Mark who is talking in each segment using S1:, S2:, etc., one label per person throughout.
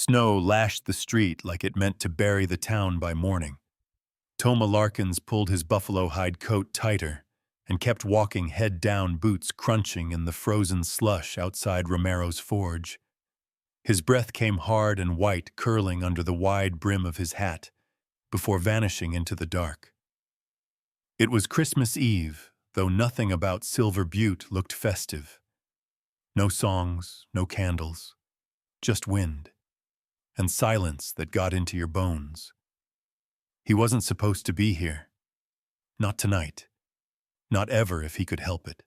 S1: Snow lashed the street like it meant to bury the town by morning. Toma Larkins pulled his buffalo hide coat tighter and kept walking head down, boots crunching in the frozen slush outside Romero's forge. His breath came hard and white, curling under the wide brim of his hat, before vanishing into the dark. It was Christmas Eve, though nothing about Silver Butte looked festive. No songs, no candles, just wind, and silence that got into your bones. He wasn't supposed to be here. Not tonight. Not ever if he could help it.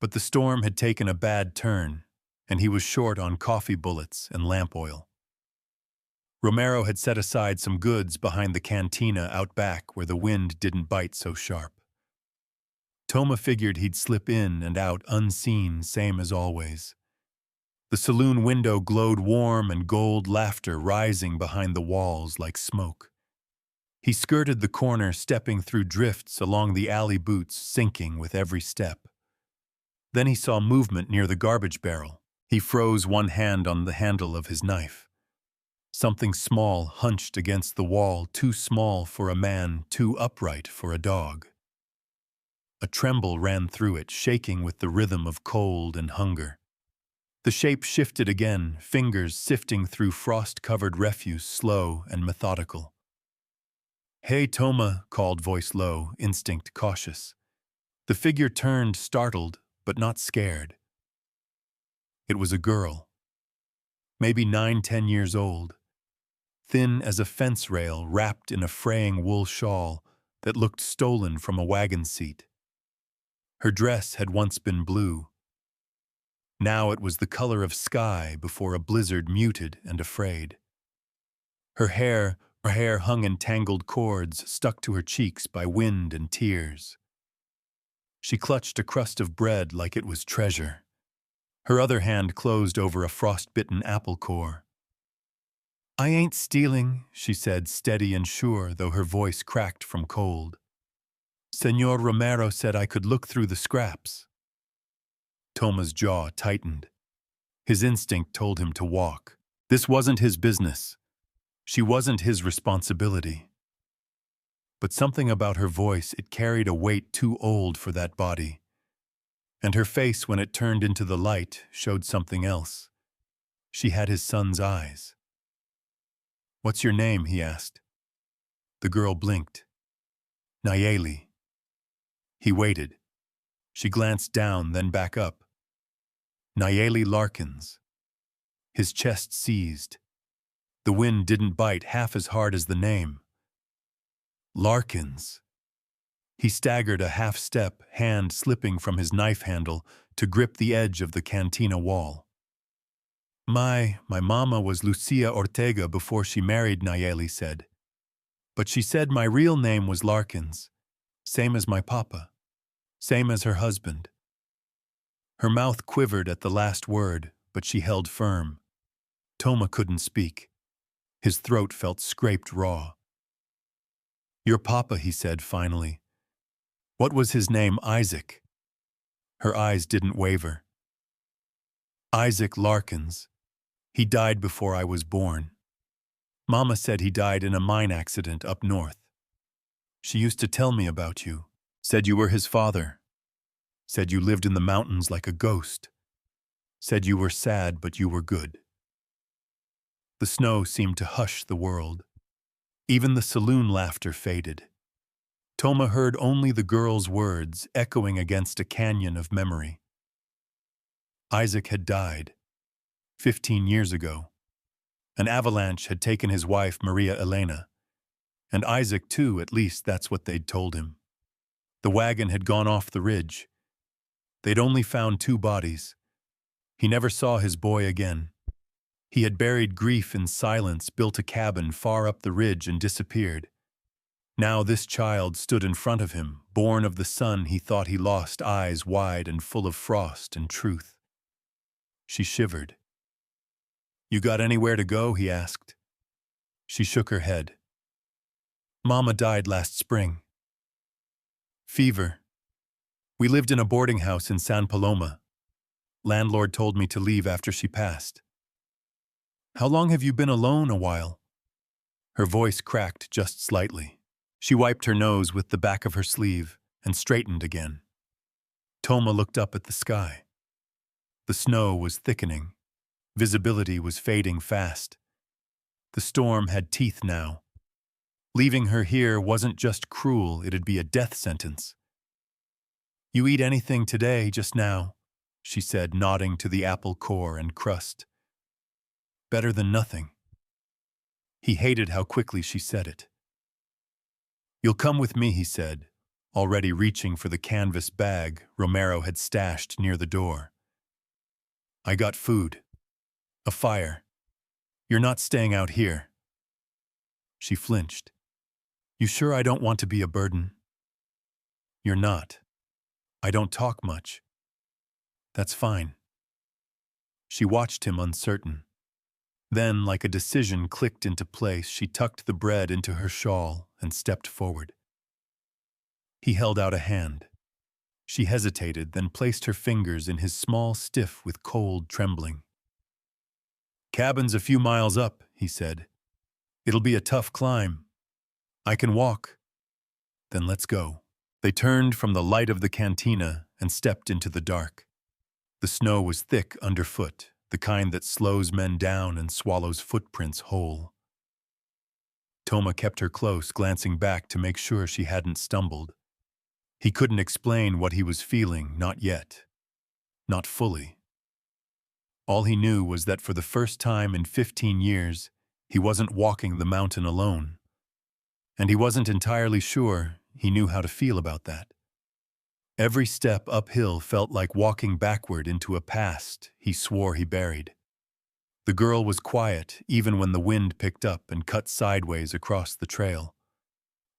S1: But the storm had taken a bad turn, and he was short on coffee bullets and lamp oil. Romero had set aside some goods behind the cantina out back where the wind didn't bite so sharp. Toma figured he'd slip in and out unseen, same as always. The saloon window glowed warm and gold laughter rising behind the walls like smoke. He skirted the corner, stepping through drifts along the alley, boots sinking with every step. Then he saw movement near the garbage barrel. He froze, one hand on the handle of his knife. Something small hunched against the wall, too small for a man, too upright for a dog. A tremble ran through it, shaking with the rhythm of cold and hunger. The shape shifted again, fingers sifting through frost-covered refuse, slow and methodical. "Hey, Toma," called, voice low, instinct cautious. The figure turned, startled, but not scared. It was a girl. Maybe 9-10 years old. Thin as a fence rail, wrapped in a fraying wool shawl that looked stolen from a wagon seat. Her dress had once been blue. Now it was the color of sky before a blizzard, muted and afraid. Her hair hung in tangled cords stuck to her cheeks by wind and tears. She clutched a crust of bread like it was treasure. Her other hand closed over a frost-bitten apple core. "I ain't stealing," she said, steady and sure, though her voice cracked from cold. "Señor Romero said I could look through the scraps." Toma's jaw tightened. His instinct told him to walk. This wasn't his business. She wasn't his responsibility. But something about her voice, it carried a weight too old for that body. And her face, when it turned into the light, showed something else. She had his son's eyes. "What's your name?" he asked. The girl blinked. "Nayeli." He waited. She glanced down, then back up. "Nayeli Larkins." His chest seized. The wind didn't bite half as hard as the name. Larkins. He staggered a half step, hand slipping from his knife handle to grip the edge of the cantina wall. My mama was Lucia Ortega before she married," Nayeli said. "But she said my real name was Larkins, same as my papa, same as her husband." Her mouth quivered at the last word, but she held firm. Toma couldn't speak. His throat felt scraped raw. "Your papa," he said finally. "What was his name?" "Isaac." Her eyes didn't waver. "Isaac Larkins. He died before I was born. Mama said he died in a mine accident up north. She used to tell me about you. Said you were his father. Said you lived in the mountains like a ghost. Said you were sad, but you were good." The snow seemed to hush the world. Even the saloon laughter faded. Toma heard only the girl's words echoing against a canyon of memory. Isaac had died 15 years ago. An avalanche had taken his wife, Maria Elena. And Isaac, too, at least that's what they'd told him. The wagon had gone off the ridge. They'd only found 2 bodies. He never saw his boy again. He had buried grief in silence, built a cabin far up the ridge, and disappeared. Now this child stood in front of him, born of the son he thought he lost, eyes wide and full of frost and truth. She shivered. "You got anywhere to go?" he asked. She shook her head. "Mama died last spring. Fever. We lived in a boarding house in San Paloma. Landlord told me to leave after she passed." How long have you been alone? A while. Her voice cracked just slightly. She wiped her nose with the back of her sleeve and straightened again. Toma looked up at the sky. The snow was thickening. Visibility was fading fast. The storm had teeth now. Leaving her here wasn't just cruel, it'd be a death sentence. You eat anything today, just now, she said, nodding to the apple core and crust. Better than nothing. He hated how quickly she said it. You'll come with me, he said, already reaching for the canvas bag Romero had stashed near the door. I got food. A fire. You're not staying out here. She flinched. You sure I don't want to be a burden? You're not. I don't talk much. That's fine. She watched him uncertain. Then, like a decision clicked into place, she tucked the bread into her shawl and stepped forward. He held out a hand. She hesitated, then placed her fingers in his small stiff with cold trembling. Cabin's a few miles up, he said. It'll be a tough climb. I can walk. Then let's go. They turned from the light of the cantina and stepped into the dark. The snow was thick underfoot, the kind that slows men down and swallows footprints whole. Toma kept her close, glancing back to make sure she hadn't stumbled. He couldn't explain what he was feeling, not yet. Not fully. All he knew was that for the first time in 15 years, he wasn't walking the mountain alone. And he wasn't entirely sure he knew how to feel about that. Every step uphill felt like walking backward into a past he swore he buried. The girl was quiet even when the wind picked up and cut sideways across the trail.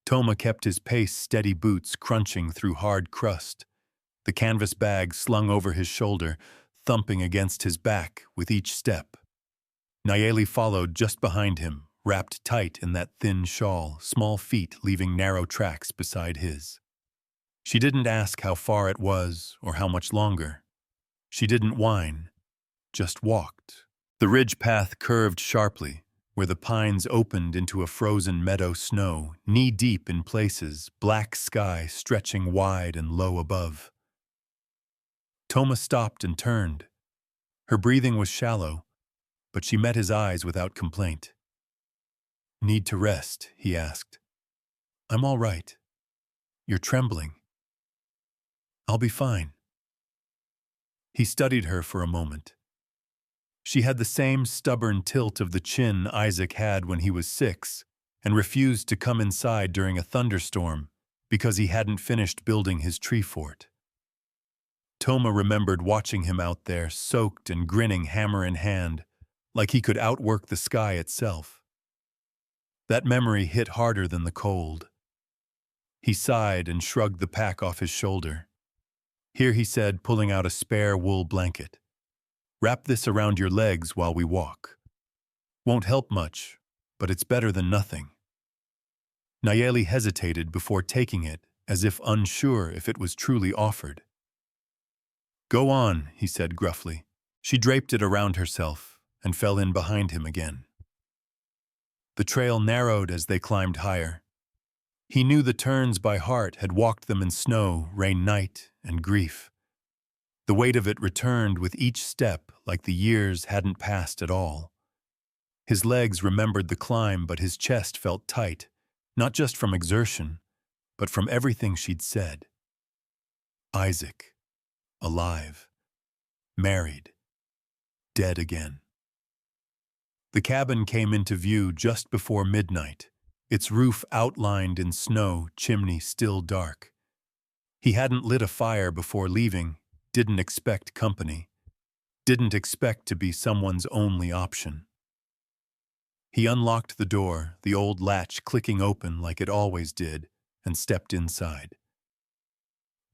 S1: Toma kept his pace, steady boots crunching through hard crust, the canvas bag slung over his shoulder, thumping against his back with each step. Nayeli followed just behind him, wrapped tight in that thin shawl, small feet leaving narrow tracks beside his. She didn't ask how far it was or how much longer. She didn't whine, just walked. The ridge path curved sharply, where the pines opened into a frozen meadow snow, knee-deep in places, black sky stretching wide and low above. Toma stopped and turned. Her breathing was shallow, but she met his eyes without complaint. Need to rest, he asked. I'm all right. You're trembling. I'll be fine. He studied her for a moment. She had the same stubborn tilt of the chin Isaac had when he was 6 and refused to come inside during a thunderstorm because he hadn't finished building his tree fort. Toma remembered watching him out there, soaked and grinning hammer in hand, like he could outwork the sky itself. That memory hit harder than the cold. He sighed and shrugged the pack off his shoulder. Here, he said, pulling out a spare wool blanket. Wrap this around your legs while we walk. Won't help much, but it's better than nothing. Nayeli hesitated before taking it, as if unsure if it was truly offered. Go on, he said gruffly. She draped it around herself and fell in behind him again. The trail narrowed as they climbed higher. He knew the turns by heart, had walked them in snow, rain night, and grief. The weight of it returned with each step like the years hadn't passed at all. His legs remembered the climb, but his chest felt tight, not just from exertion, but from everything she'd said. Isaac. Alive. Married. Dead again. The cabin came into view just before midnight, its roof outlined in snow, chimney still dark. He hadn't lit a fire before leaving, didn't expect company, didn't expect to be someone's only option. He unlocked the door, the old latch clicking open like it always did, and stepped inside.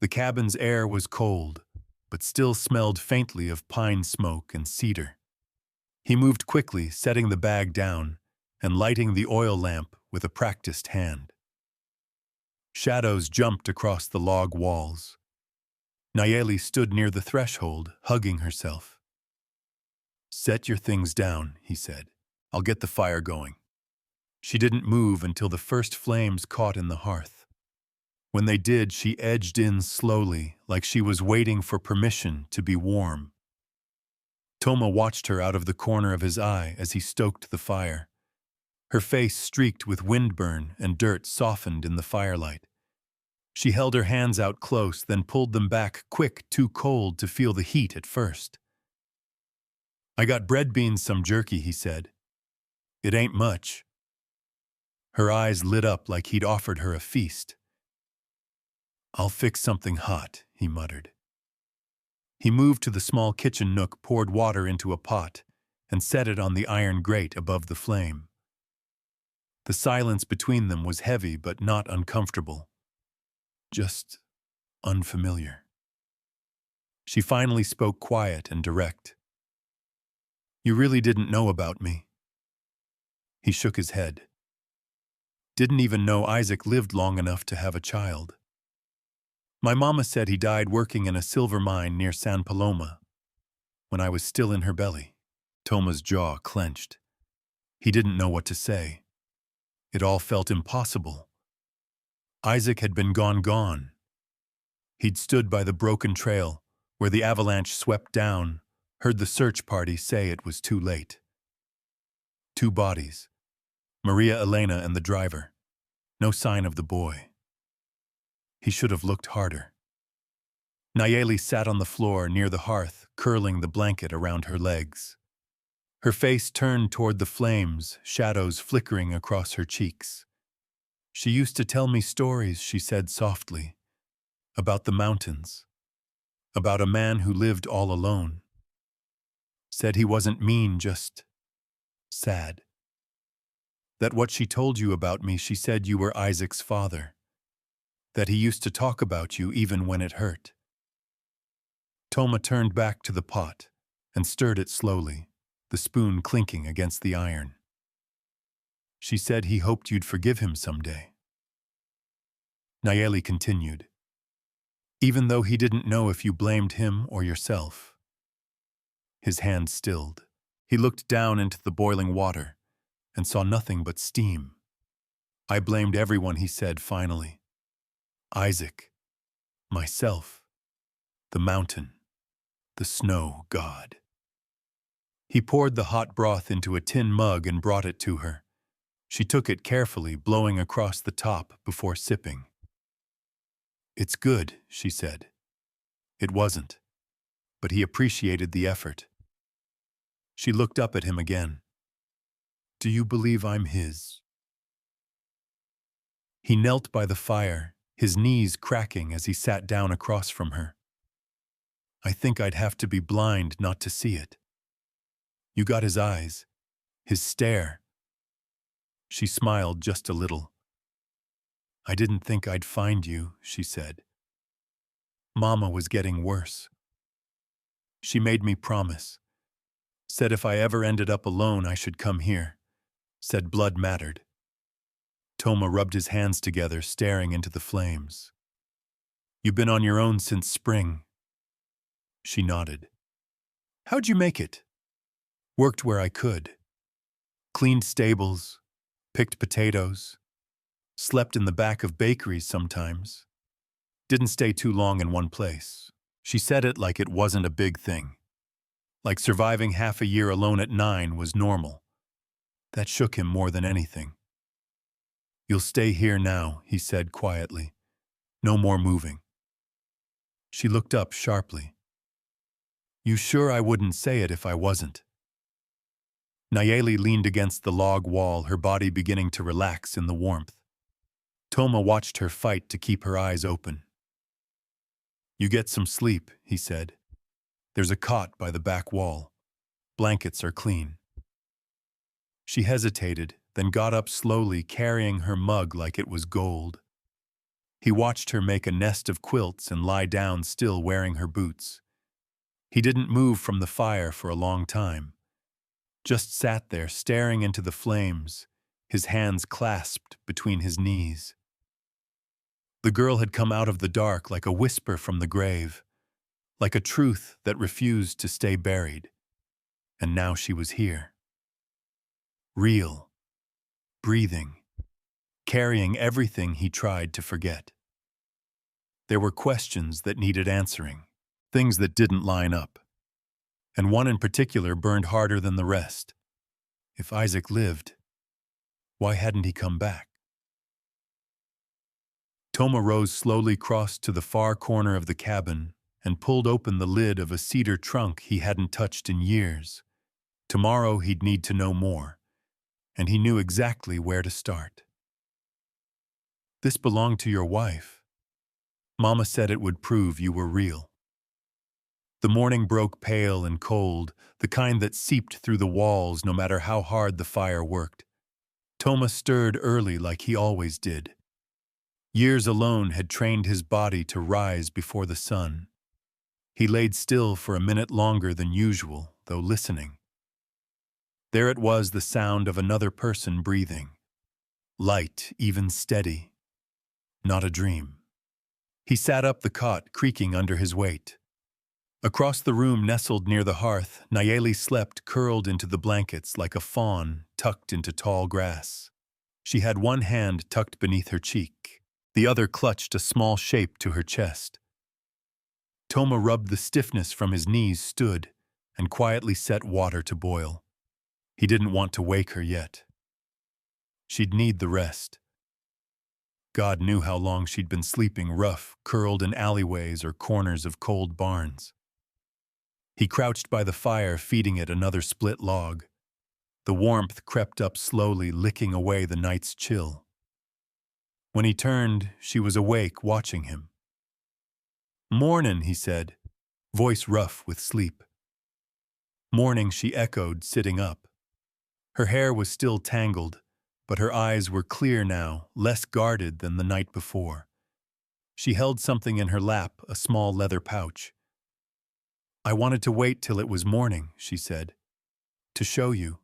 S1: The cabin's air was cold, but still smelled faintly of pine smoke and cedar. He moved quickly, setting the bag down and lighting the oil lamp with a practiced hand. Shadows jumped across the log walls. Nayeli stood near the threshold, hugging herself. Set your things down, he said. I'll get the fire going." She didn't move until the first flames caught in the hearth. When they did, she edged in slowly, like she was waiting for permission to be warm. Toma watched her out of the corner of his eye as he stoked the fire. Her face streaked with windburn and dirt softened in the firelight. She held her hands out close, then pulled them back quick, too cold to feel the heat at first. "I got bread beans, some jerky," he said. "It ain't much." Her eyes lit up like he'd offered her a feast. "I'll fix something hot," he muttered. He moved to the small kitchen nook, poured water into a pot, and set it on the iron grate above the flame. The silence between them was heavy but not uncomfortable. Just unfamiliar. She finally spoke quiet and direct. "You really didn't know about me?" He shook his head. "Didn't even know Isaac lived long enough to have a child. My mama said he died working in a silver mine near San Paloma, when I was still in her belly." Toma's jaw clenched. He didn't know what to say. It all felt impossible. Isaac had been gone. He'd stood by the broken trail, where the avalanche swept down, heard the search party say it was too late. 2 bodies. Maria Elena and the driver. No sign of the boy. He should have looked harder. Nayeli sat on the floor near the hearth, curling the blanket around her legs. Her face turned toward the flames, shadows flickering across her cheeks. "She used to tell me stories," she said softly, "about the mountains, about a man who lived all alone. Said he wasn't mean, just sad. That what she told you about me, she said you were Isaac's father. That he used to talk about you even when it hurt." Toma turned back to the pot and stirred it slowly, the spoon clinking against the iron. "She said he hoped you'd forgive him someday." Nayeli continued, "Even though he didn't know if you blamed him or yourself." His hand stilled. He looked down into the boiling water and saw nothing but steam. "I blamed everyone," he said finally. "Isaac, myself, the mountain, the snow god." He poured the hot broth into a tin mug and brought it to her. She took it carefully, blowing across the top before sipping. "It's good," she said. It wasn't, but he appreciated the effort. She looked up at him again. "Do you believe I'm his?" He knelt by the fire, his knees cracking as he sat down across from her. "I think I'd have to be blind not to see it. You got his eyes, his stare." She smiled just a little. "I didn't think I'd find you," she said. "Mama was getting worse. She made me promise. Said if I ever ended up alone, I should come here. Said blood mattered." Toma rubbed his hands together, staring into the flames. "You've been on your own since spring." She nodded. "How'd you make it?" "Worked where I could. Cleaned stables, picked potatoes, slept in the back of bakeries sometimes. Didn't stay too long in one place." She said it like it wasn't a big thing. Like surviving half a year alone at 9 was normal. That shook him more than anything. "You'll stay here now," he said quietly. "No more moving." She looked up sharply. "You sure I wouldn't say it if I wasn't?" Nayeli leaned against the log wall, her body beginning to relax in the warmth. Toma watched her fight to keep her eyes open. "You get some sleep," he said. "There's a cot by the back wall. Blankets are clean." She hesitated, then got up slowly, carrying her mug like it was gold. He watched her make a nest of quilts and lie down, still wearing her boots. He didn't move from the fire for a long time. Just sat there, staring into the flames, his hands clasped between his knees. The girl had come out of the dark like a whisper from the grave, like a truth that refused to stay buried. And now she was here. real, breathing, carrying everything he tried to forget. There were questions that needed answering, things that didn't line up, and one in particular burned harder than the rest. If Isaac lived, why hadn't he come back? Toma Rose slowly crossed to the far corner of the cabin and pulled open the lid of a cedar trunk he hadn't touched in years. Tomorrow he'd need to know more, and he knew exactly where to start. This belonged to your wife. Mama said it would prove you were real. The morning broke pale and cold, the kind that seeped through the walls no matter how hard the fire worked. Toma stirred early like he always did. Years alone had trained his body to rise before the sun. He laid still for a minute longer than usual, though listening. There it was, the sound of another person breathing. Light, even steady. Not a dream. He sat up, the cot creaking under his weight. Across the room, nestled near the hearth, Nayeli slept curled into the blankets like a fawn tucked into tall grass. She had one hand tucked beneath her cheek. The other clutched a small shape to her chest. Toma rubbed the stiffness from his knees, stood, and quietly set water to boil. He didn't want to wake her yet. She'd need the rest. God knew how long she'd been sleeping rough, curled in alleyways or corners of cold barns. He crouched by the fire, feeding it another split log. The warmth crept up slowly, licking away the night's chill. When he turned, she was awake, watching him. "Mornin'," he said, voice rough with sleep. "Morning," she echoed, sitting up. Her hair was still tangled, but her eyes were clear now, less guarded than the night before. She held something in her lap, a small leather pouch. "I wanted to wait till it was morning," she said, "to show you."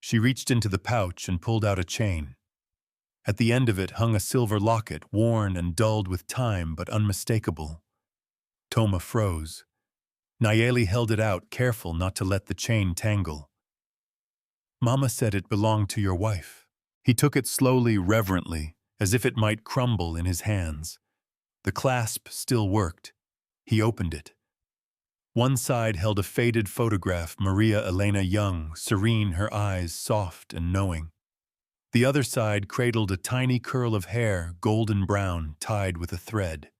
S1: She reached into the pouch and pulled out a chain. At the end of it hung a silver locket, worn and dulled with time but unmistakable. Toma froze. Nayeli held it out, careful not to let the chain tangle. "Mama said it belonged to your wife." He took it slowly, reverently, as if it might crumble in his hands. The clasp still worked. He opened it. One side held a faded photograph, Maria Elena young, serene, her eyes soft and knowing. The other side cradled a tiny curl of hair, golden brown, tied with a thread.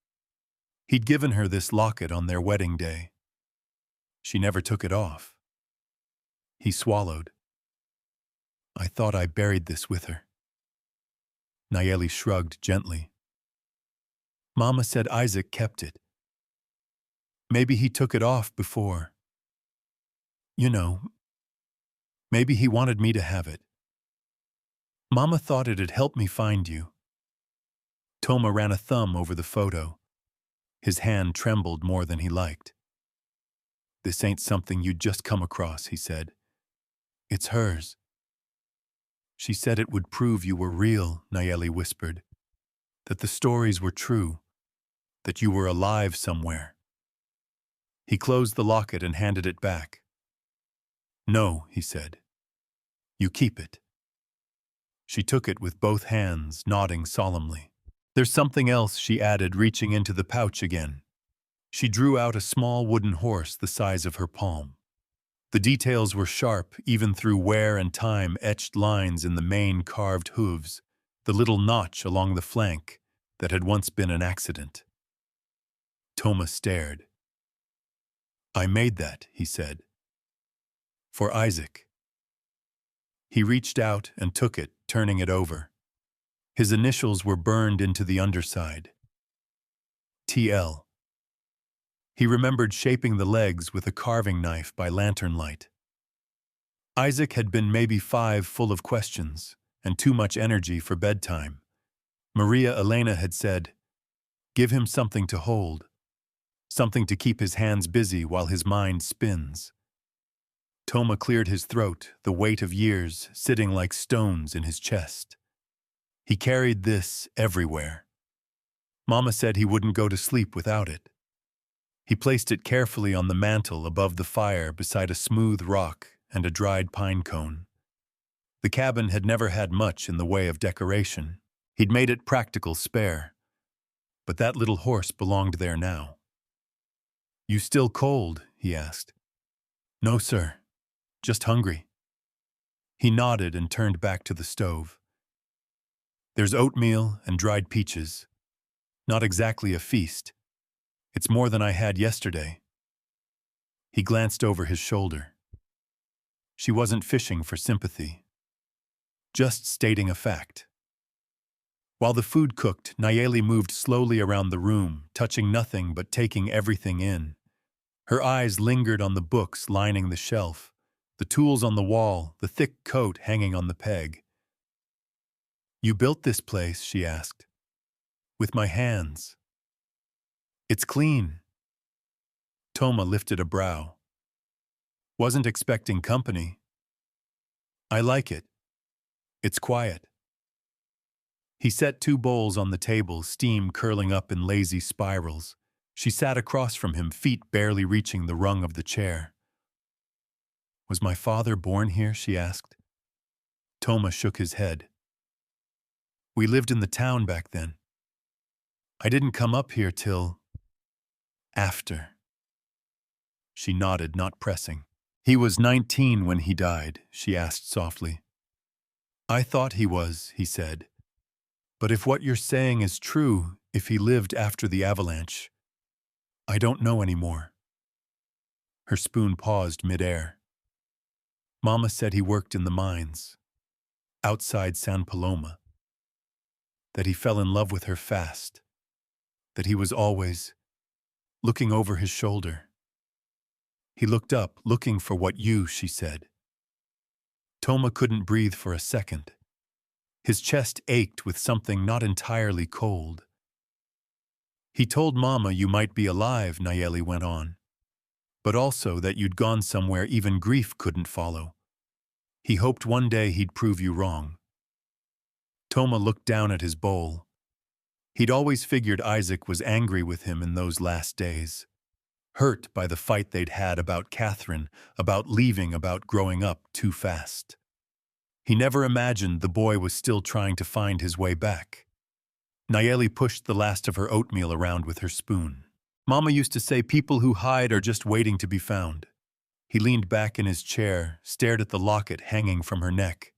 S1: He'd given her this locket on their wedding day. She never took it off. He swallowed. "I thought I buried this with her." Nayeli shrugged gently. "Mama said Isaac kept it. Maybe he took it off before. You know, maybe he wanted me to have it. Mama thought it'd help me find you." Toma ran a thumb over the photo. His hand trembled more than he liked. "This ain't something you'd just come across," he said. "It's hers." "She said it would prove you were real," Nayeli whispered. "That the stories were true. That you were alive somewhere." He closed the locket and handed it back. "No," he said. "You keep it." She took it with both hands, nodding solemnly. "There's something else," she added, reaching into the pouch again. She drew out a small wooden horse the size of her palm. The details were sharp, even through wear and time, etched lines in the mane, carved hooves, the little notch along the flank that had once been an accident. Toma stared. "I made that," he said. "For Isaac." He reached out and took it, turning it over. His initials were burned into the underside. TL. He remembered shaping the legs with a carving knife by lantern light. Isaac had been maybe 5, full of questions, and too much energy for bedtime. Maria Elena had said, "Give him something to hold, something to keep his hands busy while his mind spins." Toma cleared his throat, the weight of years sitting like stones in his chest. He carried this everywhere. Mama said he wouldn't go to sleep without it. He placed it carefully on the mantel above the fire beside a smooth rock and a dried pine cone. The cabin had never had much in the way of decoration. He'd made it practical spare. But that little horse belonged there now. "You still cold?" he asked. "No, sir. Just hungry." He nodded and turned back to the stove. "There's oatmeal and dried peaches. Not exactly a feast. It's more than I had yesterday." He glanced over his shoulder. She wasn't fishing for sympathy, just stating a fact. While the food cooked, Nayeli moved slowly around the room, touching nothing but taking everything in. Her eyes lingered on the books lining the shelf, the tools on the wall, the thick coat hanging on the peg. "You built this place?" she asked. "With my hands. It's clean." Toma lifted a brow. "Wasn't expecting company." "I like it. It's quiet." He set 2 bowls on the table, steam curling up in lazy spirals. She sat across from him, feet barely reaching the rung of the chair. "Was my father born here?" she asked. Toma shook his head. "We lived in the town back then. I didn't come up here till after." She nodded, not pressing. "He was 19 when he died," she asked softly. "I thought he was," he said. "But if what you're saying is true, if he lived after the avalanche, I don't know anymore." Her spoon paused midair. "Mama said he worked in the mines, outside San Paloma. That he fell in love with her fast. That he was always looking over his shoulder. He looked up, looking for what she said." Toma couldn't breathe for a second. His chest ached with something not entirely cold. "He told Mama you might be alive," Nayeli went on. "But also that you'd gone somewhere even grief couldn't follow. He hoped one day he'd prove you wrong." Toma looked down at his bowl. He'd always figured Isaac was angry with him in those last days. Hurt by the fight they'd had about Catherine, about leaving, about growing up too fast. He never imagined the boy was still trying to find his way back. Nayeli pushed the last of her oatmeal around with her spoon. "Mama used to say people who hide are just waiting to be found." He leaned back in his chair, stared at the locket hanging from her neck.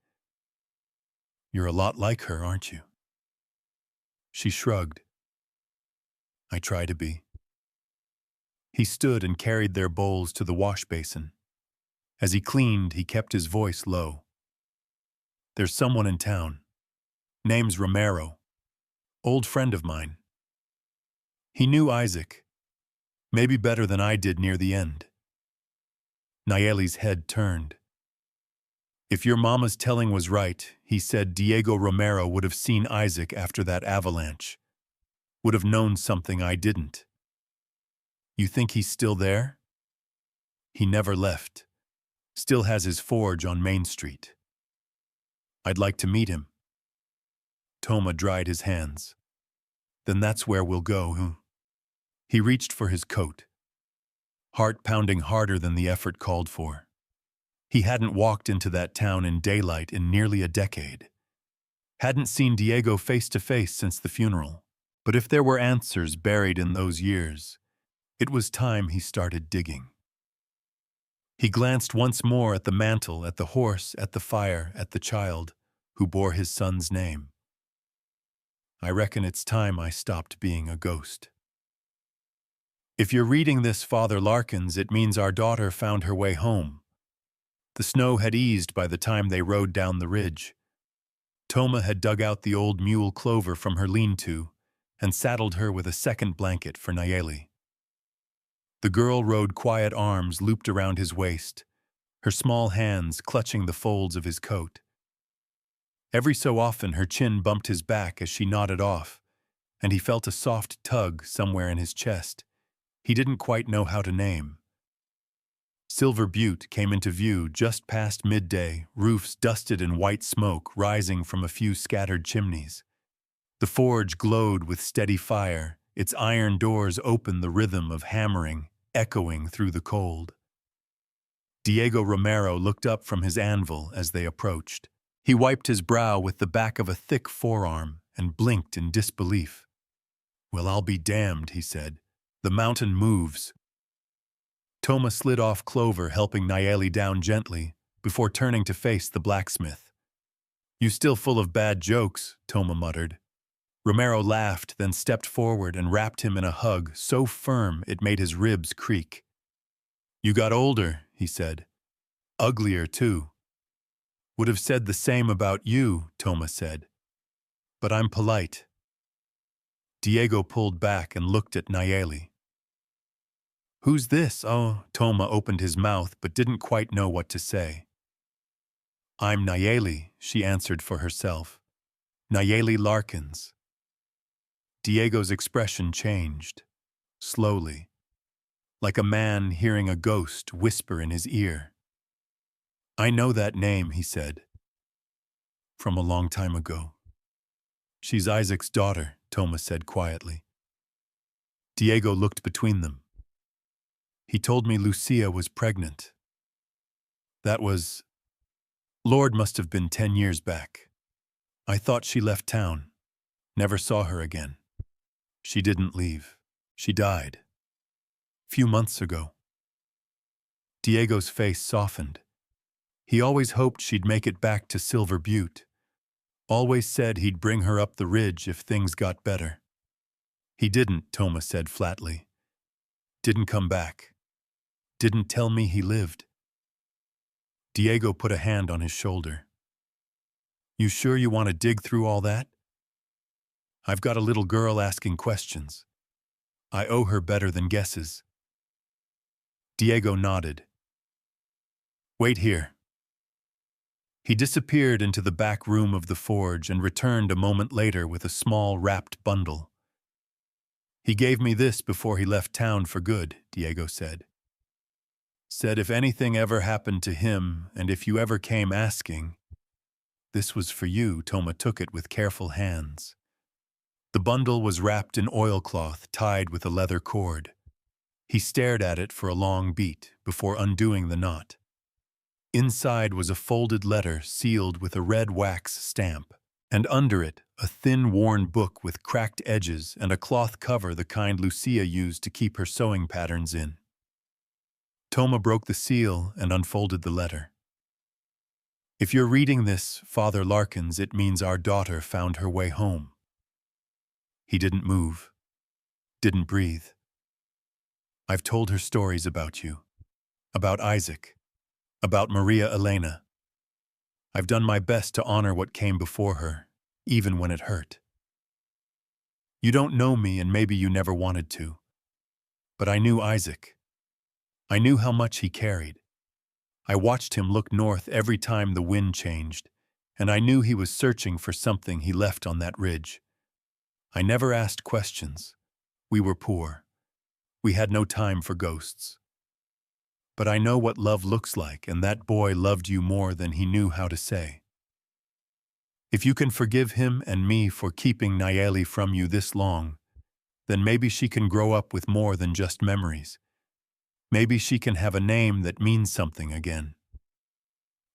S1: "You're a lot like her, aren't you?" She shrugged. "I try to be." He stood and carried their bowls to the wash basin. As he cleaned, he kept his voice low. "There's someone in town. Name's Romero. Old friend of mine. He knew Isaac. Maybe better than I did near the end." Nayeli's head turned. "If your mama's telling was right," he said, "Diego Romero would have seen Isaac after that avalanche. Would have known something I didn't." "You think he's still there?" "He never left. Still has his forge on Main Street." "I'd like to meet him." Toma dried his hands. "Then that's where we'll go, huh?" He reached for his coat, heart pounding harder than the effort called for. He hadn't walked into that town in daylight in nearly a decade. Hadn't seen Diego face to face since the funeral. But if there were answers buried in those years, it was time he started digging. He glanced once more at the mantle, at the horse, at the fire, at the child who bore his son's name. "I reckon it's time I stopped being a ghost." If you're reading this, Father Larkins, it means our daughter found her way home. The snow had eased by the time they rode down the ridge. Toma had dug out the old mule Clover from her lean-to and saddled her with a second blanket for Nayeli. The girl rode quiet, arms looped around his waist, her small hands clutching the folds of his coat. Every so often her chin bumped his back as she nodded off, and he felt a soft tug somewhere in his chest he didn't quite know how to name. Silver Butte came into view just past midday, roofs dusted in white smoke rising from a few scattered chimneys. The forge glowed with steady fire, its iron doors open, the rhythm of hammering echoing through the cold. Diego Romero looked up from his anvil as they approached. He wiped his brow with the back of a thick forearm and blinked in disbelief. "Well, I'll be damned," he said. "The mountain moves." Toma slid off Clover, helping Nayeli down gently, before turning to face the blacksmith. "You still full of bad jokes," Toma muttered. Romero laughed, then stepped forward and wrapped him in a hug so firm it made his ribs creak. "You got older," he said. "Uglier, too." "Would have said the same about you," Toma said. "But I'm polite." Diego pulled back and looked at Nayeli. "Who's this?" Oh, Toma opened his mouth but didn't quite know what to say. "I'm Nayeli," she answered for herself. "Nayeli Larkins." Diego's expression changed, slowly, like a man hearing a ghost whisper in his ear. "I know that name," he said. "From a long time ago." "She's Isaac's daughter," Toma said quietly. Diego looked between them. "He told me Lucia was pregnant. That was... Lord must have been 10 years back. I thought she left town. Never saw her again. She didn't leave. She died. Few months ago." Diego's face softened. He always hoped she'd make it back to Silver Butte. Always said he'd bring her up the ridge if things got better. "He didn't," Toma said flatly. "Didn't come back. Didn't tell me he lived." Diego put a hand on his shoulder. "You sure you want to dig through all that? I've got a little girl asking questions. I owe her better than guesses." Diego nodded. "Wait here." He disappeared into the back room of the forge and returned a moment later with a small wrapped bundle. "He gave me this before he left town for good," Diego said. "Said if anything ever happened to him and if you ever came asking..." "This was for you." Toma took it with careful hands. The bundle was wrapped in oilcloth tied with a leather cord. He stared at it for a long beat before undoing the knot. Inside was a folded letter sealed with a red wax stamp, and under it a thin, worn book with cracked edges and a cloth cover the kind Lucia used to keep her sewing patterns in. Toma broke the seal and unfolded the letter. "If you're reading this, Father Larkins, it means our daughter found her way home." He didn't move, didn't breathe. "I've told her stories about you, about Isaac, about Maria Elena. I've done my best to honor what came before her, even when it hurt. You don't know me and maybe you never wanted to. But I knew Isaac. I knew how much he carried. I watched him look north every time the wind changed, and I knew he was searching for something he left on that ridge. I never asked questions. We were poor. We had no time for ghosts. But I know what love looks like, and that boy loved you more than he knew how to say. If you can forgive him and me for keeping Nayeli from you this long, then maybe she can grow up with more than just memories. Maybe she can have a name that means something again.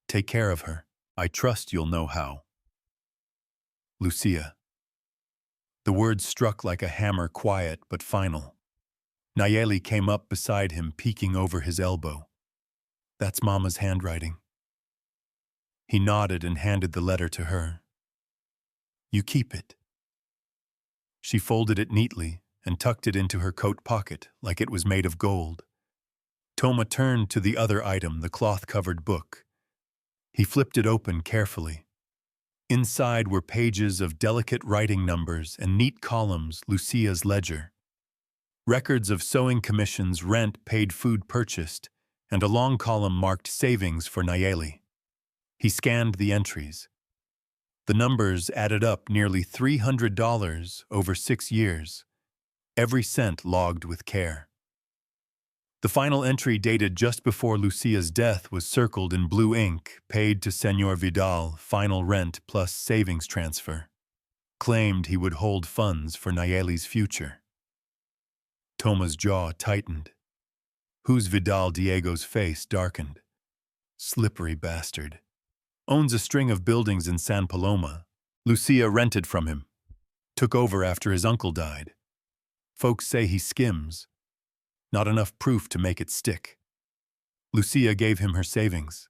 S1: Take care of her. I trust you'll know how. Lucia." The words struck like a hammer, quiet but final. Nayeli came up beside him, peeking over his elbow. "That's Mama's handwriting." He nodded and handed the letter to her. "You keep it." She folded it neatly and tucked it into her coat pocket like it was made of gold. Toma turned to the other item, the cloth-covered book. He flipped it open carefully. Inside were pages of delicate writing numbers and neat columns, Lucia's ledger. Records of sewing commissions, rent, paid food purchased, and a long column marked savings for Nayeli. He scanned the entries. The numbers added up nearly $300 over 6 years, every cent logged with care. The final entry, dated just before Lucia's death, was circled in blue ink, paid to Senor Vidal, final rent plus savings transfer. Claimed he would hold funds for Nayeli's future. Toma's jaw tightened. "Who's Vidal?" Diego's face darkened. "Slippery bastard. Owns a string of buildings in San Paloma. Lucia rented from him. Took over after his uncle died. Folks say he skims. Not enough proof to make it stick. Lucia gave him her savings.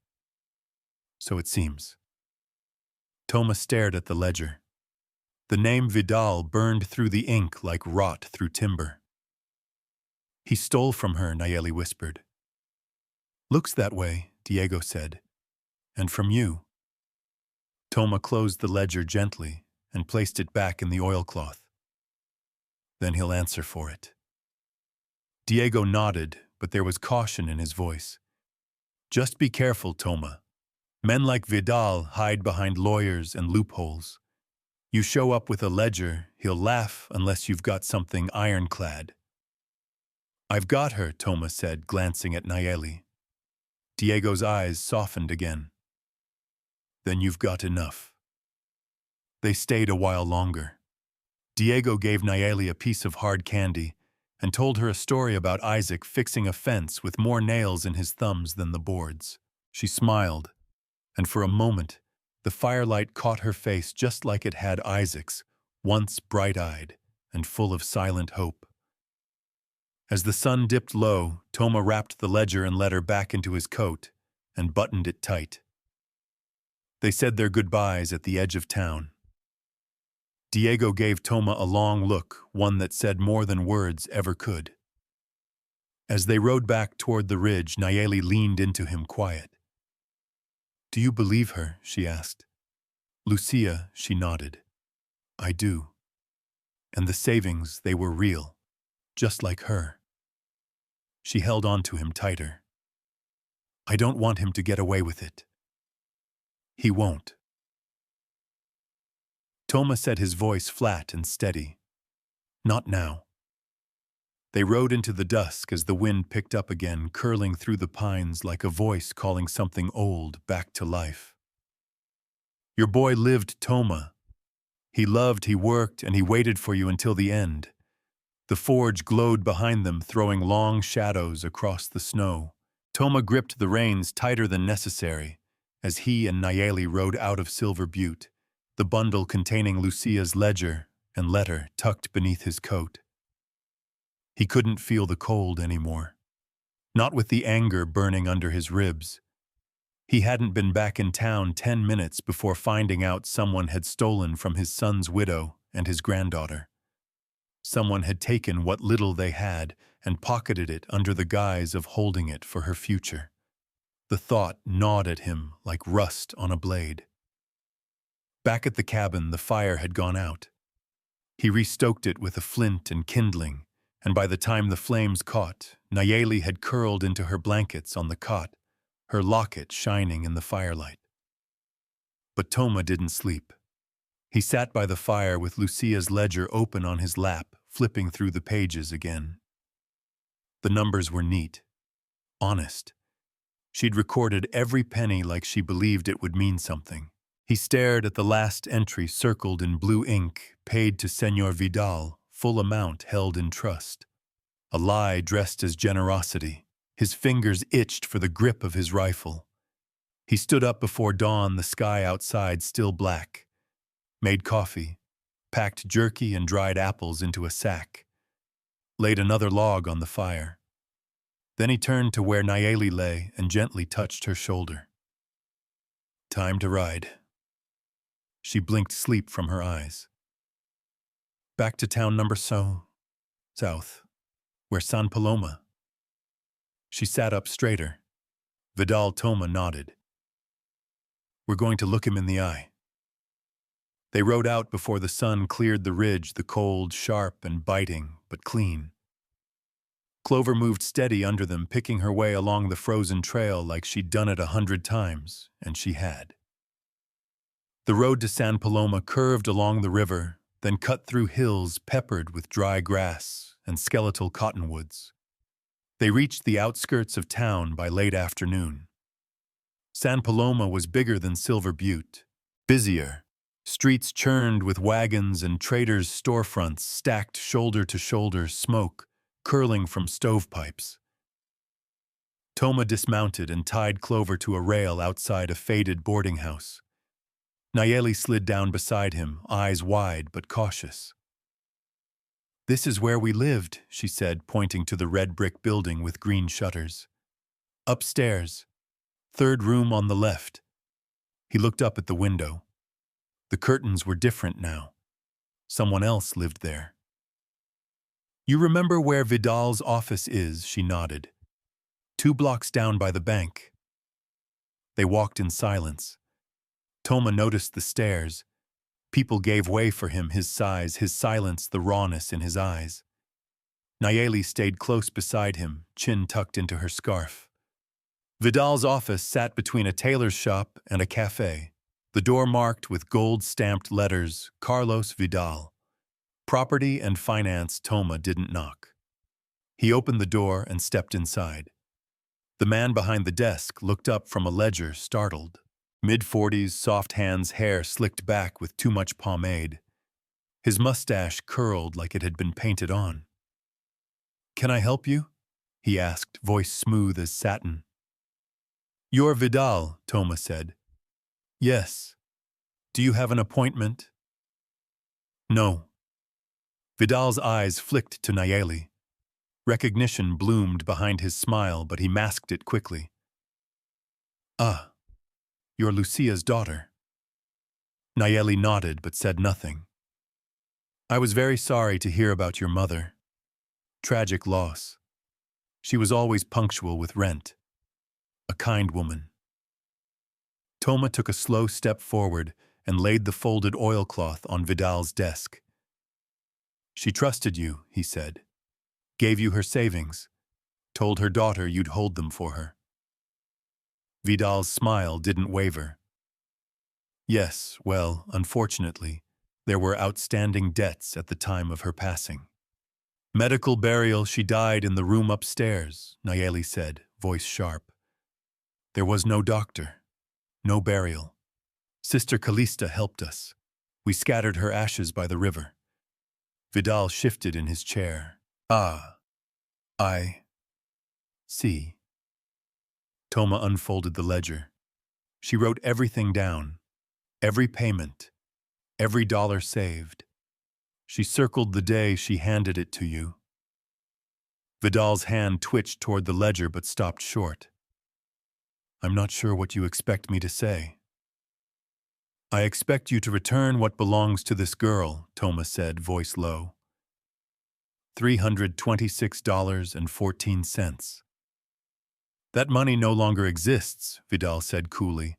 S1: So it seems. Toma stared at the ledger. The name Vidal burned through the ink like rot through timber. He stole from her, Nayeli whispered. Looks that way, Diego said. And from you. Toma closed the ledger gently and placed it back in the oilcloth. Then he'll answer for it. Diego nodded, but there was caution in his voice. Just be careful, Toma. Men like Vidal hide behind lawyers and loopholes. You show up with a ledger, he'll laugh unless you've got something ironclad. I've got her, Toma said, glancing at Nayeli. Diego's eyes softened again. Then you've got enough. They stayed a while longer. Diego gave Nayeli a piece of hard candy and told her a story about Isaac fixing a fence with more nails in his thumbs than the boards. She smiled, and for a moment, the firelight caught her face just like it had Isaac's, once bright-eyed and full of silent hope. As the sun dipped low, Toma wrapped the ledger and letter back into his coat and buttoned it tight. They said their goodbyes at the edge of town. Diego gave Toma a long look, one that said more than words ever could. As they rode back toward the ridge, Nayeli leaned into him quiet. Do you believe her? She asked. Lucia, she nodded. I do. And the savings, they were real, just like her. She held on to him tighter. I don't want him to get away with it. He won't. Toma said, his voice flat and steady. Not now. They rode into the dusk as the wind picked up again, curling through the pines like a voice calling something old back to life. Your boy lived, Toma. He loved, he worked, and he waited for you until the end. The forge glowed behind them, throwing long shadows across the snow. Toma gripped the reins tighter than necessary as he and Nayeli rode out of Silver Butte, the bundle containing Lucia's ledger and letter tucked beneath his coat. He couldn't feel the cold anymore, not with the anger burning under his ribs. He hadn't been back in town 10 minutes before finding out someone had stolen from his son's widow and his granddaughter. Someone had taken what little they had and pocketed it under the guise of holding it for her future. The thought gnawed at him like rust on a blade. Back at the cabin, the fire had gone out. He restoked it with a flint and kindling, and by the time the flames caught, Nayeli had curled into her blankets on the cot, her locket shining in the firelight. But Toma didn't sleep. He sat by the fire with Lucia's ledger open on his lap, flipping through the pages again. The numbers were neat, honest. She'd recorded every penny like she believed it would mean something. He stared at the last entry circled in blue ink, paid to Senor Vidal, full amount held in trust. A lie dressed as generosity. His fingers itched for the grip of his rifle. He stood up before dawn, the sky outside still black. Made coffee, packed jerky and dried apples into a sack. Laid another log on the fire. Then he turned to where Nayeli lay and gently touched her shoulder. Time to ride. She blinked sleep from her eyes. Back to town number south, where San Paloma. She sat up straighter. Vidal Toma nodded. We're going to look him in the eye. They rode out before the sun cleared the ridge, the cold, sharp and biting, but clean. Clover moved steady under them, picking her way along the frozen trail like she'd done it 100 times, and she had. The road to San Paloma curved along the river, then cut through hills peppered with dry grass and skeletal cottonwoods. They reached the outskirts of town by late afternoon. San Paloma was bigger than Silver Butte, busier. Streets churned with wagons and traders' storefronts stacked shoulder to shoulder, smoke curling from stovepipes. Toma dismounted and tied Clover to a rail outside a faded boarding house. Nayeli slid down beside him, eyes wide but cautious. "This is where we lived," she said, pointing to the red brick building with green shutters. "Upstairs. Third room on the left." He looked up at the window. The curtains were different now. Someone else lived there. "You remember where Vidal's office is?" She nodded. 2 blocks down by the bank." They walked in silence. Toma noticed the stares. People gave way for him, his size, his silence, the rawness in his eyes. Nayeli stayed close beside him, chin tucked into her scarf. Vidal's office sat between a tailor's shop and a cafe, the door marked with gold-stamped letters, Carlos Vidal. Property and finance. Toma didn't knock. He opened the door and stepped inside. The man behind the desk looked up from a ledger, startled. Mid-40s, soft hands, hair slicked back with too much pomade. His mustache curled like it had been painted on. "Can I help you?" he asked, voice smooth as satin. "You're Vidal," Toma said. "Yes. Do you have an appointment?" "No." Vidal's eyes flicked to Nayeli. Recognition bloomed behind his smile, but he masked it quickly. "Ah, you're Lucia's daughter." Nayeli nodded but said nothing. "I was very sorry to hear about your mother. Tragic loss. She was always punctual with rent. A kind woman." Toma took a slow step forward and laid the folded oilcloth on Vidal's desk. "She trusted you," he said. "Gave you her savings. Told her daughter you'd hold them for her." Vidal's smile didn't waver. "Yes, well, unfortunately, there were outstanding debts at the time of her passing." "Medical burial. She died in the room upstairs," Nayeli said, voice sharp. "There was no doctor. No burial. Sister Calista helped us. We scattered her ashes by the river." Vidal shifted in his chair. "Ah, I see." Toma unfolded the ledger. She wrote everything down. Every payment. Every dollar saved. She circled the day she handed it to you. Vidal's hand twitched toward the ledger but stopped short. "I'm not sure what you expect me to say." "I expect you to return what belongs to this girl," Toma said, voice low. $326.14. "That money no longer exists," Vidal said coolly.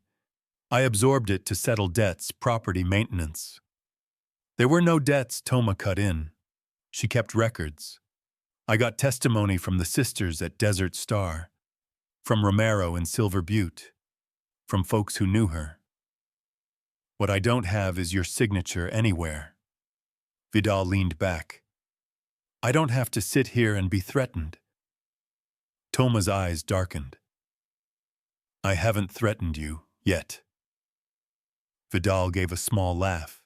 S1: "I absorbed it to settle debts, property maintenance." "There were no debts," Toma cut in. "She kept records. I got testimony from the sisters at Desert Star, from Romero in Silver Butte, from folks who knew her. What I don't have is your signature anywhere." Vidal leaned back. "I don't have to sit here and be threatened." Toma's eyes darkened. "I haven't threatened you, yet." Vidal gave a small laugh.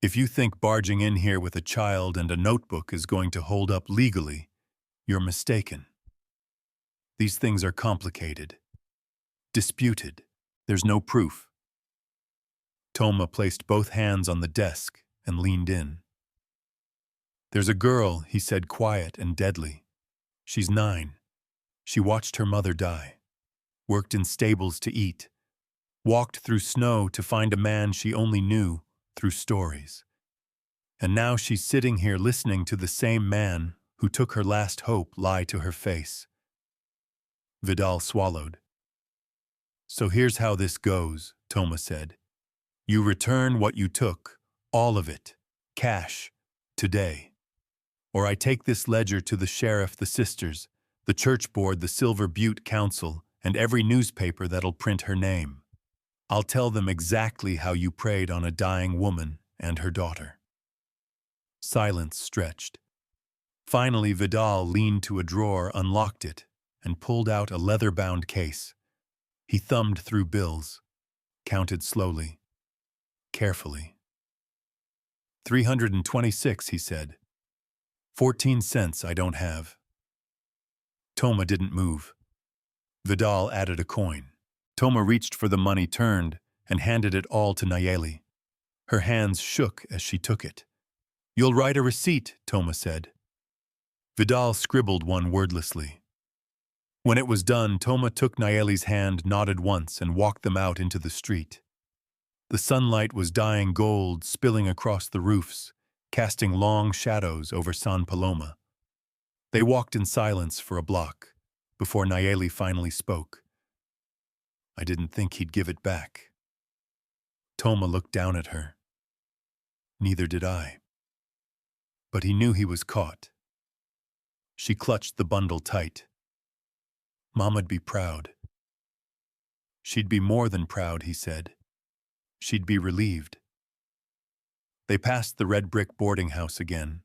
S1: "If you think barging in here with a child and a notebook is going to hold up legally, you're mistaken. These things are complicated. Disputed. There's no proof." Toma placed both hands on the desk and leaned in. "There's a girl," he said, quiet and deadly. "She's 9. She watched her mother die. Worked in stables to eat. Walked through snow to find a man she only knew through stories. And now she's sitting here listening to the same man who took her last hope lie to her face." Vidal swallowed. "So here's how this goes," Toma said. "You return what you took, all of it, cash, today. Or I take this ledger to the sheriff, the sisters, the church board, the Silver Butte Council, and every newspaper that'll print her name. I'll tell them exactly how you preyed on a dying woman and her daughter." Silence stretched. Finally, Vidal leaned to a drawer, unlocked it, and pulled out a leather-bound case. He thumbed through bills, counted slowly, carefully. 326, he said. 14 cents I don't have." Toma didn't move. Vidal added a coin. Toma reached for the money, turned, and handed it all to Nayeli. Her hands shook as she took it. "You'll write a receipt," Toma said. Vidal scribbled one wordlessly. When it was done, Toma took Nayeli's hand, nodded once, and walked them out into the street. The sunlight was dyeing gold, spilling across the roofs, casting long shadows over San Paloma. They walked in silence for a block, before Nayeli finally spoke. "I didn't think he'd give it back." Toma looked down at her. "Neither did I." But he knew he was caught. She clutched the bundle tight. "Moma'd be proud." "She'd be more than proud," he said. "She'd be relieved." They passed the red brick boarding house again.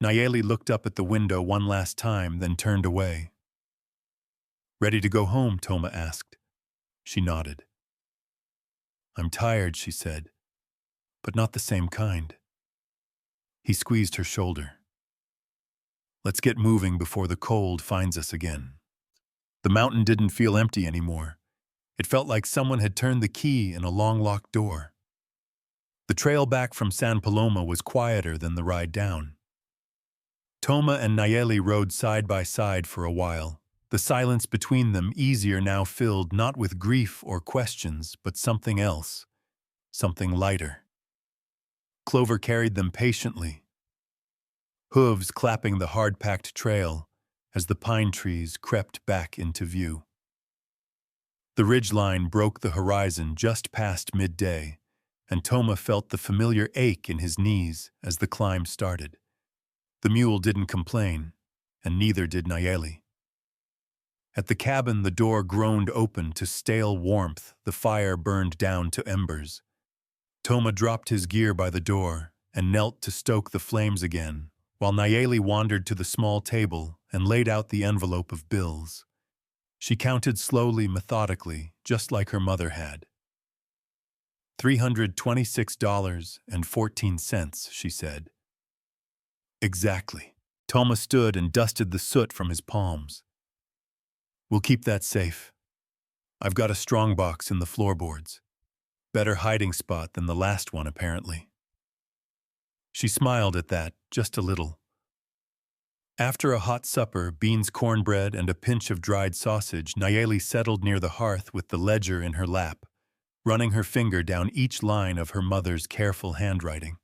S1: Nayeli looked up at the window one last time, then turned away. "Ready to go home?" Toma asked. She nodded. "I'm tired," she said, "but not the same kind." He squeezed her shoulder. "Let's get moving before the cold finds us again." The mountain didn't feel empty anymore. It felt like someone had turned the key in a long-locked door. The trail back from San Paloma was quieter than the ride down. Toma and Nayeli rode side by side for a while, the silence between them easier now filled not with grief or questions, but something else, something lighter. Clover carried them patiently, hooves clapping the hard-packed trail as the pine trees crept back into view. The ridgeline broke the horizon just past midday, and Toma felt the familiar ache in his knees as the climb started. The mule didn't complain, and neither did Nayeli. At the cabin, the door groaned open to stale warmth, the fire burned down to embers. Toma dropped his gear by the door and knelt to stoke the flames again, while Nayeli wandered to the small table and laid out the envelope of bills. She counted slowly, methodically, just like her mother had. $326.14, she said. "Exactly." Toma stood and dusted the soot from his palms. "We'll keep that safe. I've got a strong box in the floorboards. Better hiding spot than the last one, apparently." She smiled at that, just a little. After a hot supper, beans, cornbread, and a pinch of dried sausage, Nayeli settled near the hearth with the ledger in her lap, running her finger down each line of her mother's careful handwriting.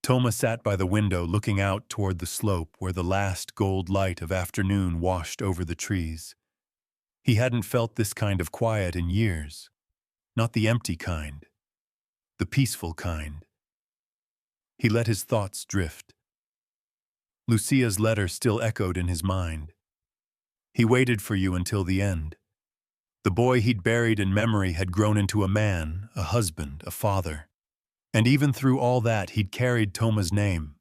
S1: Toma sat by the window looking out toward the slope where the last gold light of afternoon washed over the trees. He hadn't felt this kind of quiet in years. Not the empty kind. The peaceful kind. He let his thoughts drift. Lucia's letter still echoed in his mind. "He waited for you until the end." The boy he'd buried in memory had grown into a man, a husband, a father. And even through all that, he'd carried Toma's name.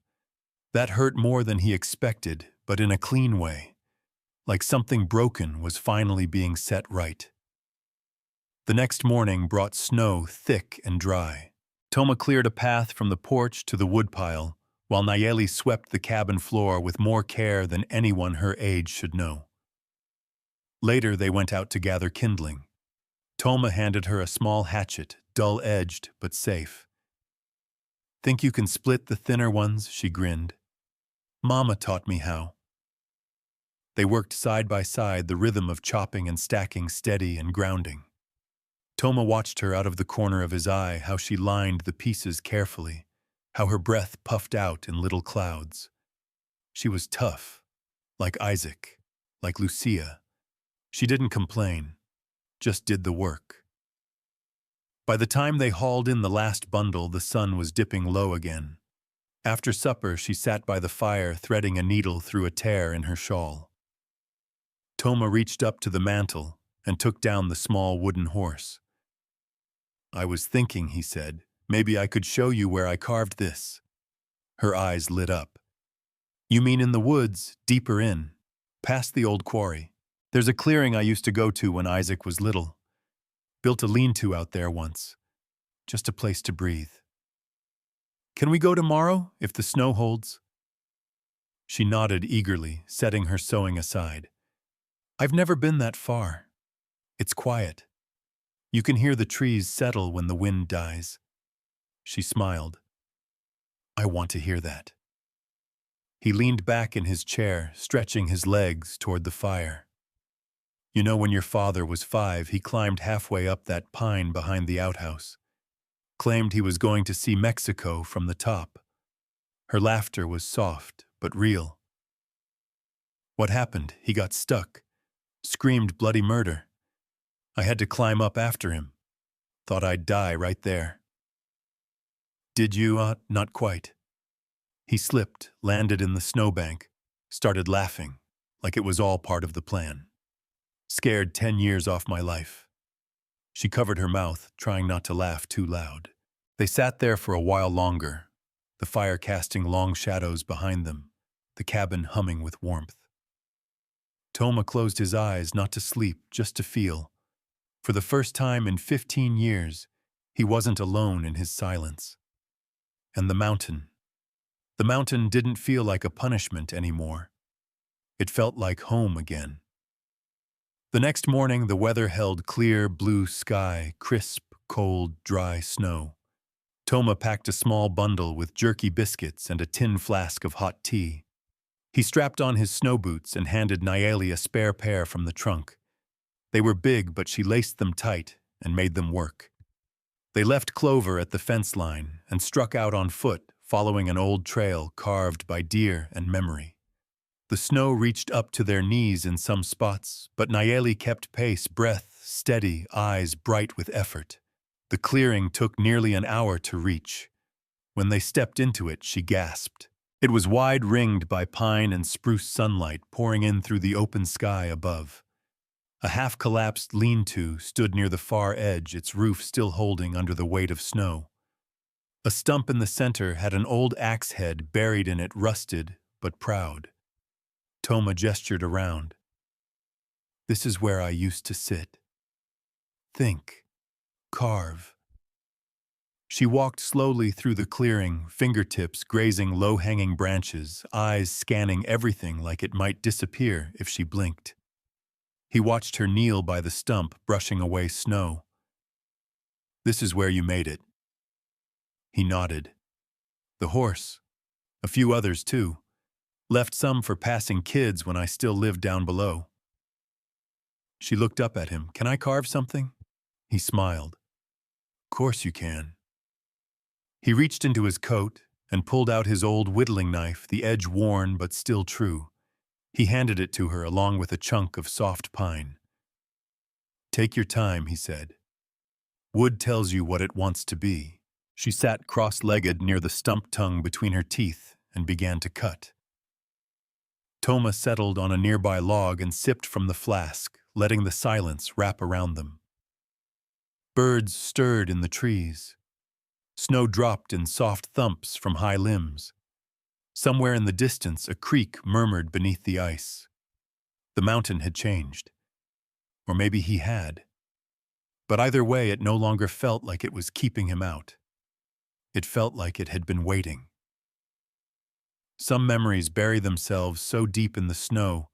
S1: That hurt more than he expected, but in a clean way, like something broken was finally being set right. The next morning brought snow, thick and dry. Toma cleared a path from the porch to the woodpile, while Nayeli swept the cabin floor with more care than anyone her age should know. Later, they went out to gather kindling. Toma handed her a small hatchet, dull-edged but safe. "Think you can split the thinner ones?" she grinned. "Mama taught me how." They worked side by side, the rhythm of chopping and stacking steady and grounding. Toma watched her out of the corner of his eye, how she lined the pieces carefully, how her breath puffed out in little clouds. She was tough, like Isaac, like Lucia. She didn't complain, just did the work. By the time they hauled in the last bundle, the sun was dipping low again. After supper, she sat by the fire, threading a needle through a tear in her shawl. Toma reached up to the mantel and took down the small wooden horse. "I was thinking," he said, "maybe I could show you where I carved this." Her eyes lit up. "You mean in the woods, deeper in, past the old quarry? There's a clearing I used to go to when Isaac was little. Built a lean-to out there once. Just a place to breathe. Can we go tomorrow, if the snow holds?" She nodded eagerly, setting her sewing aside. I've never been that far. It's quiet. You can hear the trees settle when the wind dies. She smiled. I want to hear that. He leaned back in his chair, stretching his legs toward the fire. You know, when your father was 5, he climbed halfway up that pine behind the outhouse. Claimed he was going to see Mexico from the top. Her laughter was soft, but real. What happened? He got stuck. Screamed bloody murder. I had to climb up after him. Thought I'd die right there. Did you? Not quite. He slipped, landed in the snowbank, started laughing, like it was all part of the plan. Scared 10 years off my life. She covered her mouth, trying not to laugh too loud. They sat there for a while longer, the fire casting long shadows behind them, the cabin humming with warmth. Toma closed his eyes, not to sleep, just to feel. For the first time in 15 years, he wasn't alone in his silence. And the mountain. The mountain didn't feel like a punishment anymore. It felt like home again. The next morning, the weather held clear blue sky, crisp, cold, dry snow. Toma packed a small bundle with jerky biscuits and a tin flask of hot tea. He strapped on his snow boots and handed Nayeli a spare pair from the trunk. They were big, but she laced them tight and made them work. They left Clover at the fence line and struck out on foot, following an old trail carved by deer and memory. The snow reached up to their knees in some spots, but Nayeli kept pace, breath steady, eyes bright with effort. The clearing took nearly an hour to reach. When they stepped into it, she gasped. It was wide-ringed by pine and spruce sunlight pouring in through the open sky above. A half-collapsed lean-to stood near the far edge, its roof still holding under the weight of snow. A stump in the center had an old axe head buried in it, rusted but proud. Toma gestured around. This is where I used to sit. Think. Carve. She walked slowly through the clearing, fingertips grazing low-hanging branches, eyes scanning everything like it might disappear if she blinked. He watched her kneel by the stump, brushing away snow. This is where you made it. He nodded. The horse. A few others, too. Left some for passing kids when I still lived down below. She looked up at him. Can I carve something? He smiled. Course you can. He reached into his coat and pulled out his old whittling knife, the edge worn but still true. He handed it to her along with a chunk of soft pine. Take your time, he said. Wood tells you what it wants to be. She sat cross-legged near the stump tongue between her teeth and began to cut. Toma settled on a nearby log and sipped from the flask, letting the silence wrap around them. Birds stirred in the trees. Snow dropped in soft thumps from high limbs. Somewhere in the distance, a creek murmured beneath the ice. The mountain had changed. Or maybe he had. But either way, it no longer felt like it was keeping him out. It felt like it had been waiting. Some memories bury themselves so deep in the snow,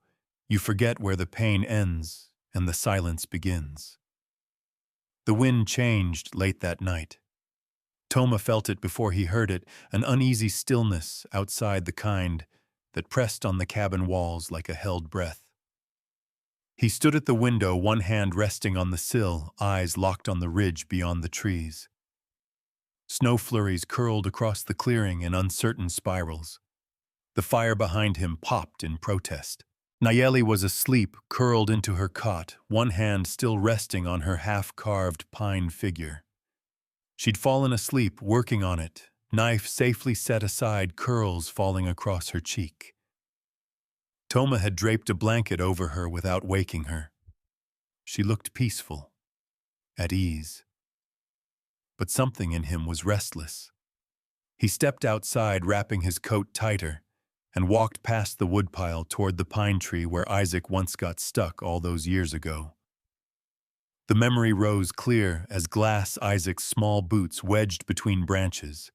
S1: you forget where the pain ends and the silence begins. The wind changed late that night. Toma felt it before he heard it, an uneasy stillness outside, the kind that pressed on the cabin walls like a held breath. He stood at the window, one hand resting on the sill, eyes locked on the ridge beyond the trees. Snow flurries curled across the clearing in uncertain spirals. The fire behind him popped in protest. Nayeli was asleep, curled into her cot, one hand still resting on her half-carved pine figure. She'd fallen asleep, working on it, knife safely set aside, curls falling across her cheek. Toma had draped a blanket over her without waking her. She looked peaceful, at ease. But something in him was restless. He stepped outside, wrapping his coat tighter, and walked past the woodpile toward the pine tree where Isaac once got stuck all those years ago. The memory rose clear as glass Isaac's small boots wedged between branches,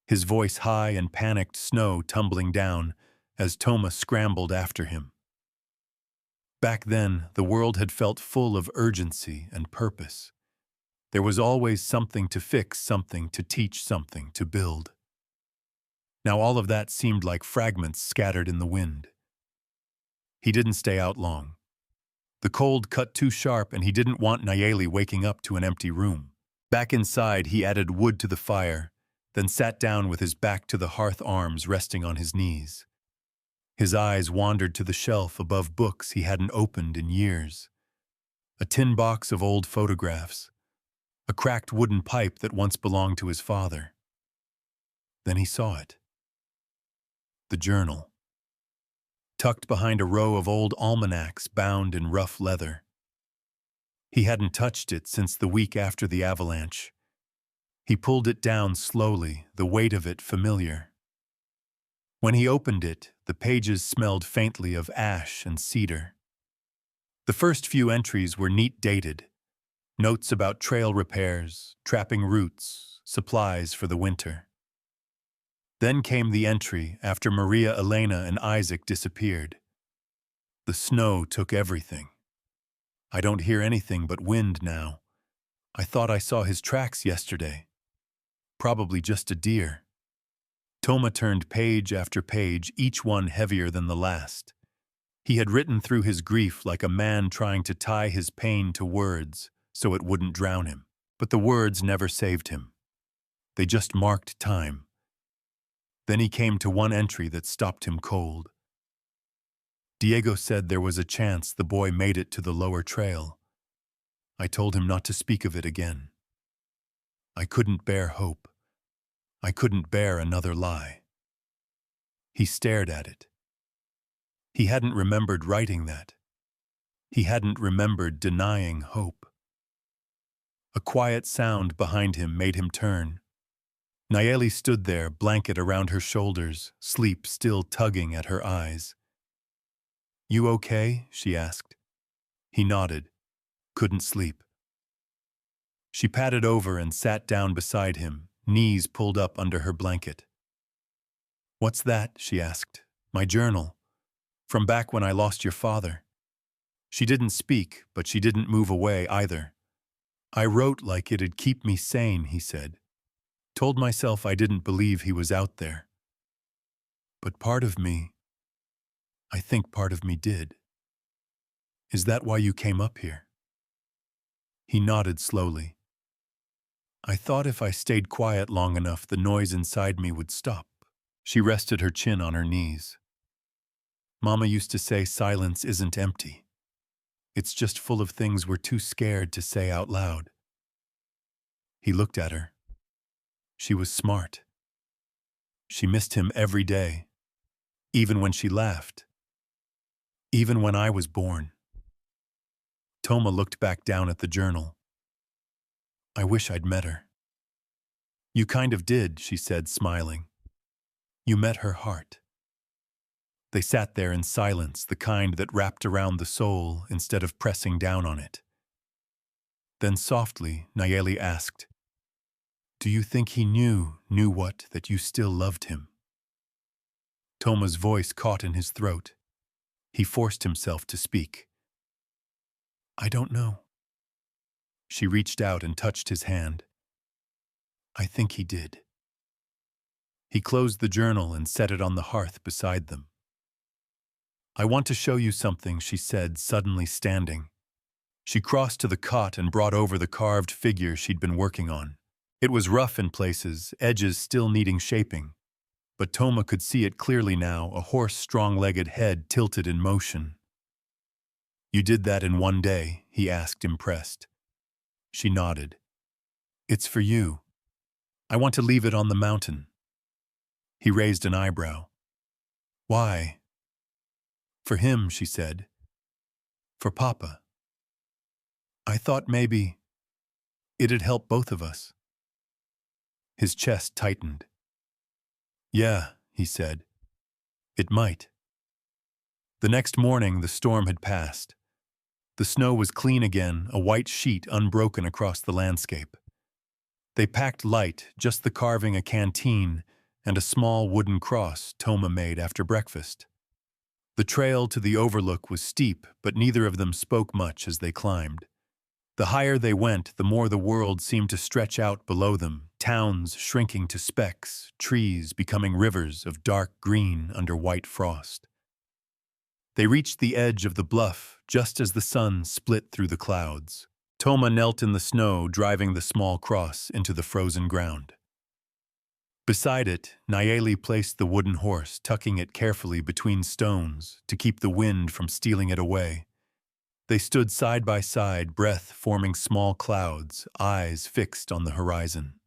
S1: his voice high and panicked, snow tumbling down as Toma scrambled after him. Back then, the world had felt full of urgency and purpose. There was always something to fix, something to teach, something to build. Now all of that seemed like fragments scattered in the wind. He didn't stay out long. The cold cut too sharp, and he didn't want Nayeli waking up to an empty room. Back inside, he added wood to the fire, then sat down with his back to the hearth, arms resting on his knees. His eyes wandered to the shelf above books he hadn't opened in years. A tin box of old photographs. A cracked wooden pipe that once belonged to his father. Then he saw it. The journal. Tucked behind a row of old almanacs bound in rough leather. He hadn't touched it since the week after the avalanche. He pulled it down slowly, the weight of it familiar. When he opened it, the pages smelled faintly of ash and cedar. The first few entries were neat dated. Notes about trail repairs, trapping routes, supplies for the winter. Then came the entry after Maria Elena and Isaac disappeared. The snow took everything. I don't hear anything but wind now. I thought I saw his tracks yesterday. Probably just a deer. Toma turned page after page, each one heavier than the last. He had written through his grief like a man trying to tie his pain to words so it wouldn't drown him. But the words never saved him. They just marked time. Then he came to one entry that stopped him cold. Diego said there was a chance the boy made it to the lower trail. I told him not to speak of it again. I couldn't bear hope. I couldn't bear another lie. He stared at it. He hadn't remembered writing that. He hadn't remembered denying hope. A quiet sound behind him made him turn. Nayeli stood there, blanket around her shoulders, sleep still tugging at her eyes. "You okay?" she asked. He nodded. Couldn't sleep. She padded over and sat down beside him, knees pulled up under her blanket. "What's that?" she asked. "My journal. From back when I lost your father." She didn't speak, but she didn't move away either. "I wrote like it'd keep me sane," he said. Told myself I didn't believe he was out there. But part of me, I think part of me did. Is that why you came up here? He nodded slowly. I thought if I stayed quiet long enough, the noise inside me would stop. She rested her chin on her knees. Mama used to say silence isn't empty. It's just full of things we're too scared to say out loud. He looked at her. She was smart. She missed him every day, even when she laughed, even when I was born. Toma looked back down at the journal. I wish I'd met her. You kind of did, she said, smiling. You met her heart. They sat there in silence, the kind that wrapped around the soul instead of pressing down on it. Then softly, Nayeli asked, Do you think he knew what, that you still loved him? Toma's voice caught in his throat. He forced himself to speak. I don't know. She reached out and touched his hand. I think he did. He closed the journal and set it on the hearth beside them. I want to show you something, she said, suddenly standing. She crossed to the cot and brought over the carved figure she'd been working on. It was rough in places, edges still needing shaping. But Toma could see it clearly now, a horse strong-legged head tilted in motion. You did that in one day, he asked, impressed. She nodded. It's for you. I want to leave it on the mountain. He raised an eyebrow. Why? For him, she said. For Papa. I thought maybe it'd help both of us. His chest tightened. Yeah, he said. It might. The next morning, the storm had passed. The snow was clean again, a white sheet unbroken across the landscape. They packed light, just the carving a canteen and a small wooden cross Toma made after breakfast. The trail to the overlook was steep, but neither of them spoke much as they climbed. The higher they went, the more the world seemed to stretch out below them, towns shrinking to specks, trees becoming rivers of dark green under white frost. They reached the edge of the bluff just as the sun split through the clouds. Toma knelt in the snow, driving the small cross into the frozen ground. Beside it, Nayeli placed the wooden horse, tucking it carefully between stones to keep the wind from stealing it away. They stood side by side, breath forming small clouds, eyes fixed on the horizon.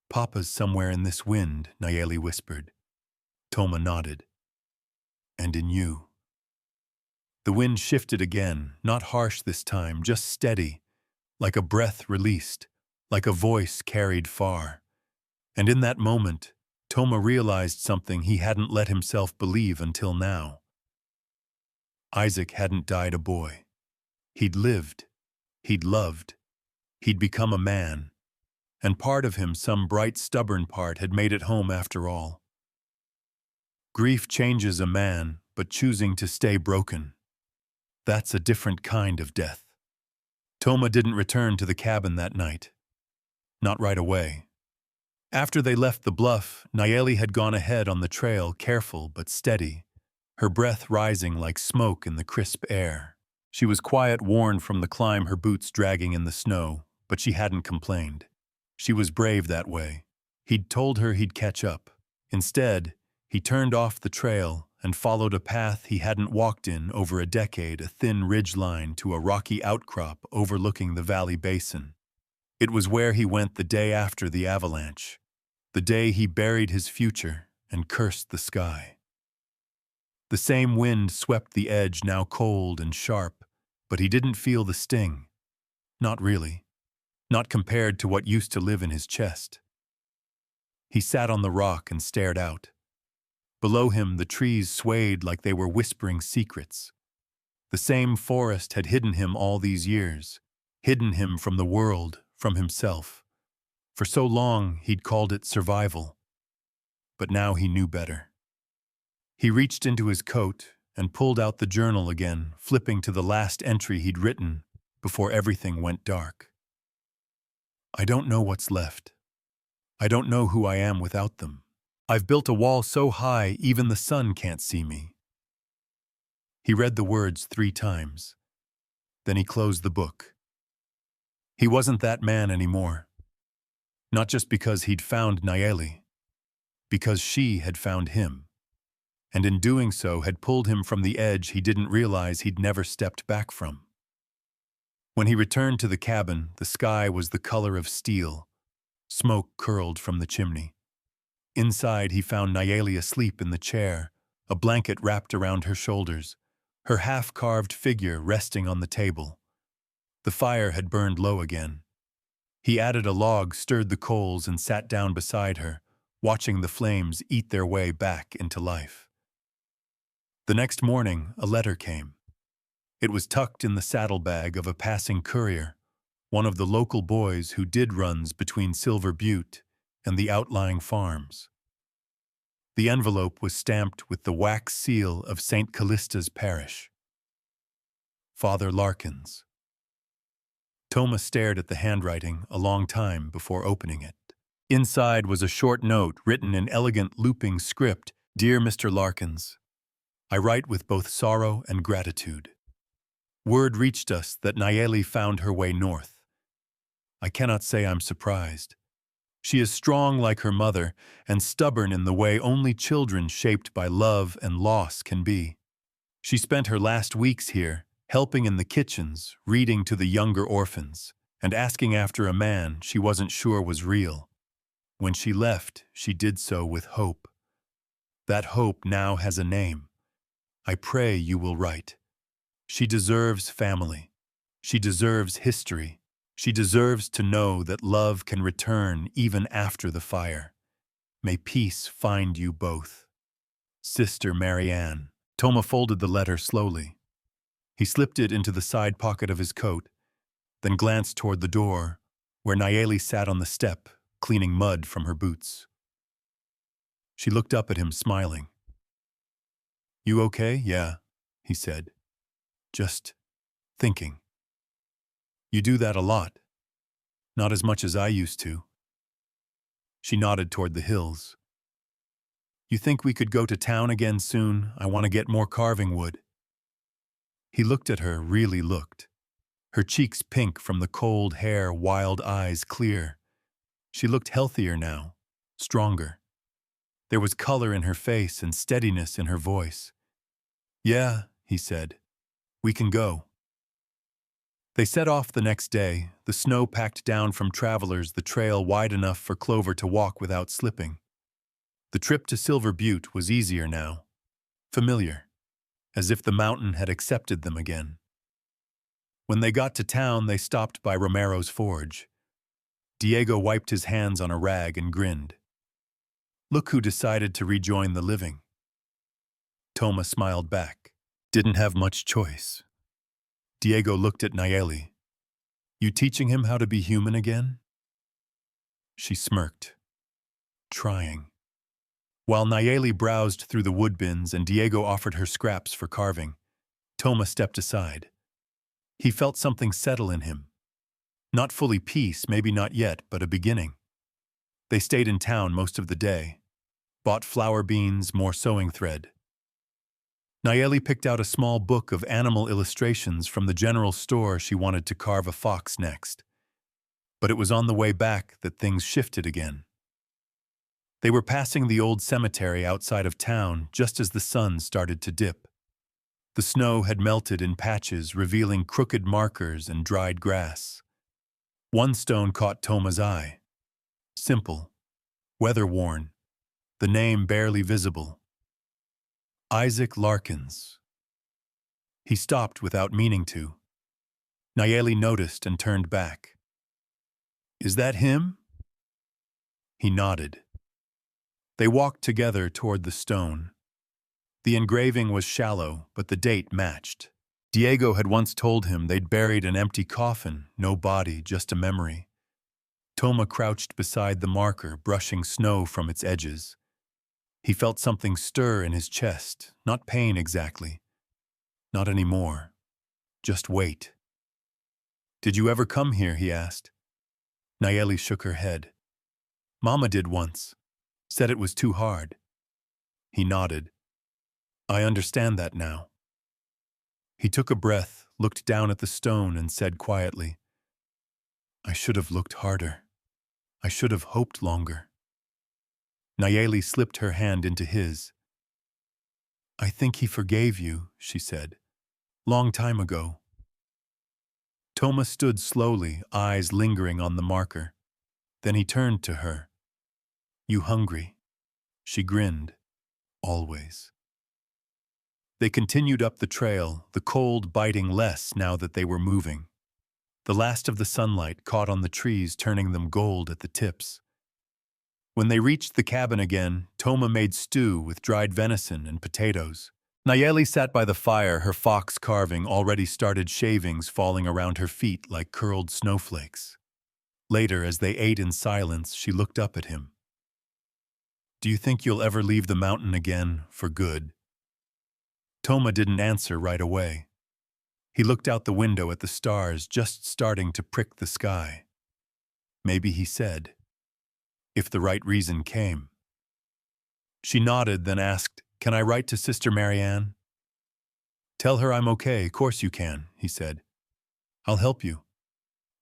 S1: "Papa's somewhere in this wind," Nayeli whispered. Toma nodded. "And in you." The wind shifted again, not harsh this time, just steady, like a breath released, like a voice carried far. And in that moment, Toma realized something he hadn't let himself believe until now. Isaac hadn't died a boy. He'd lived. He'd loved. He'd become a man. And part of him, some bright, stubborn part, had made it home after all. Grief changes a man, but choosing to stay broken, that's a different kind of death. Toma didn't return to the cabin that night. Not right away. After they left the bluff, Nayeli had gone ahead on the trail, careful but steady, her breath rising like smoke in the crisp air. She was quiet, worn from the climb, her boots dragging in the snow, but she hadn't complained. She was brave that way. He'd told her he'd catch up. Instead, he turned off the trail and followed a path he hadn't walked in over a decade, a thin ridgeline to a rocky outcrop overlooking the valley basin. It was where he went the day after the avalanche, the day he buried his future and cursed the sky. The same wind swept the edge, now cold and sharp, but he didn't feel the sting. Not really. Not compared to what used to live in his chest. He sat on the rock and stared out. Below him, the trees swayed like they were whispering secrets. The same forest had hidden him all these years, hidden him from the world, from himself. For so long, he'd called it survival. But now he knew better. He reached into his coat and pulled out the journal again, flipping to the last entry he'd written before everything went dark. "I don't know what's left. I don't know who I am without them. I've built a wall so high even the sun can't see me." He read the words 3 times. Then he closed the book. He wasn't that man anymore. Not just because he'd found Nayeli, because she had found him. And in doing so had pulled him from the edge he didn't realize he'd never stepped back from. When he returned to the cabin, the sky was the color of steel. Smoke curled from the chimney. Inside, he found Nayeli asleep in the chair, a blanket wrapped around her shoulders, her half-carved figure resting on the table. The fire had burned low again. He added a log, stirred the coals, and sat down beside her, watching the flames eat their way back into life. The next morning, a letter came. It was tucked in the saddlebag of a passing courier, one of the local boys who did runs between Silver Butte and the outlying farms. The envelope was stamped with the wax seal of St. Callista's parish. Father Larkins. Toma stared at the handwriting a long time before opening it. Inside was a short note written in elegant looping script. "Dear Mr. Larkins, I write with both sorrow and gratitude. Word reached us that Nayeli found her way north. I cannot say I'm surprised. She is strong like her mother and stubborn in the way only children shaped by love and loss can be. She spent her last weeks here, helping in the kitchens, reading to the younger orphans, and asking after a man she wasn't sure was real. When she left, she did so with hope. That hope now has a name. I pray you will write. She deserves family. She deserves history. She deserves to know that love can return even after the fire. May peace find you both. Sister Marianne." Toma folded the letter slowly. He slipped it into the side pocket of his coat, then glanced toward the door, where Nayeli sat on the step, cleaning mud from her boots. She looked up at him, smiling. You okay? Yeah, he said. Just thinking. You do that a lot. Not as much as I used to. She nodded toward the hills. You think we could go to town again soon? I want to get more carving wood. He looked at her, really looked. Her cheeks pink from the cold hair, wild eyes clear. She looked healthier now, stronger. There was color in her face and steadiness in her voice. Yeah, he said. We can go. They set off the next day, the snow packed down from travelers, the trail wide enough for Clover to walk without slipping. The trip to Silver Butte was easier now, familiar, as if the mountain had accepted them again. When they got to town, they stopped by Romero's forge. Diego wiped his hands on a rag and grinned. Look who decided to rejoin the living. Toma smiled back. Didn't have much choice. Diego looked at Nayeli. You teaching him how to be human again? She smirked. Trying. While Nayeli browsed through the wood bins and Diego offered her scraps for carving, Toma stepped aside. He felt something settle in him. Not fully peace, maybe not yet, but a beginning. They stayed in town most of the day. Bought flour beans, more sewing thread. Nayeli picked out a small book of animal illustrations from the general store. She wanted to carve a fox next. But it was on the way back that things shifted again. They were passing the old cemetery outside of town just as the sun started to dip. The snow had melted in patches, revealing crooked markers and dried grass. One stone caught Toma's eye. Simple, weather-worn, the name barely visible. Isaac Larkins. He stopped without meaning to. Nayeli noticed and turned back. Is that him? He nodded. They walked together toward the stone. The engraving was shallow, but the date matched. Diego had once told him they'd buried an empty coffin, no body, just a memory. Toma crouched beside the marker, brushing snow from its edges. He felt something stir in his chest, not pain exactly. Not anymore. Just weight. Did you ever come here? He asked. Nayeli shook her head. Mama did once. Said it was too hard. He nodded. I understand that now. He took a breath, looked down at the stone, and said quietly, I should have looked harder. I should have hoped longer. Nayeli slipped her hand into his. I think he forgave you, she said. Long time ago. Toma stood slowly, eyes lingering on the marker. Then he turned to her. You hungry? She grinned. Always. They continued up the trail, the cold biting less now that they were moving. The last of the sunlight caught on the trees, turning them gold at the tips. When they reached the cabin again, Toma made stew with dried venison and potatoes. Nayeli sat by the fire, her fox carving already started shavings falling around her feet like curled snowflakes. Later, as they ate in silence, she looked up at him. Do you think you'll ever leave the mountain again, for good? Toma didn't answer right away. He looked out the window at the stars just starting to prick the sky. Maybe, he said, if the right reason came. She nodded, then asked, Can I write to Sister Marianne? Tell her I'm okay, course you can, he said. I'll help you.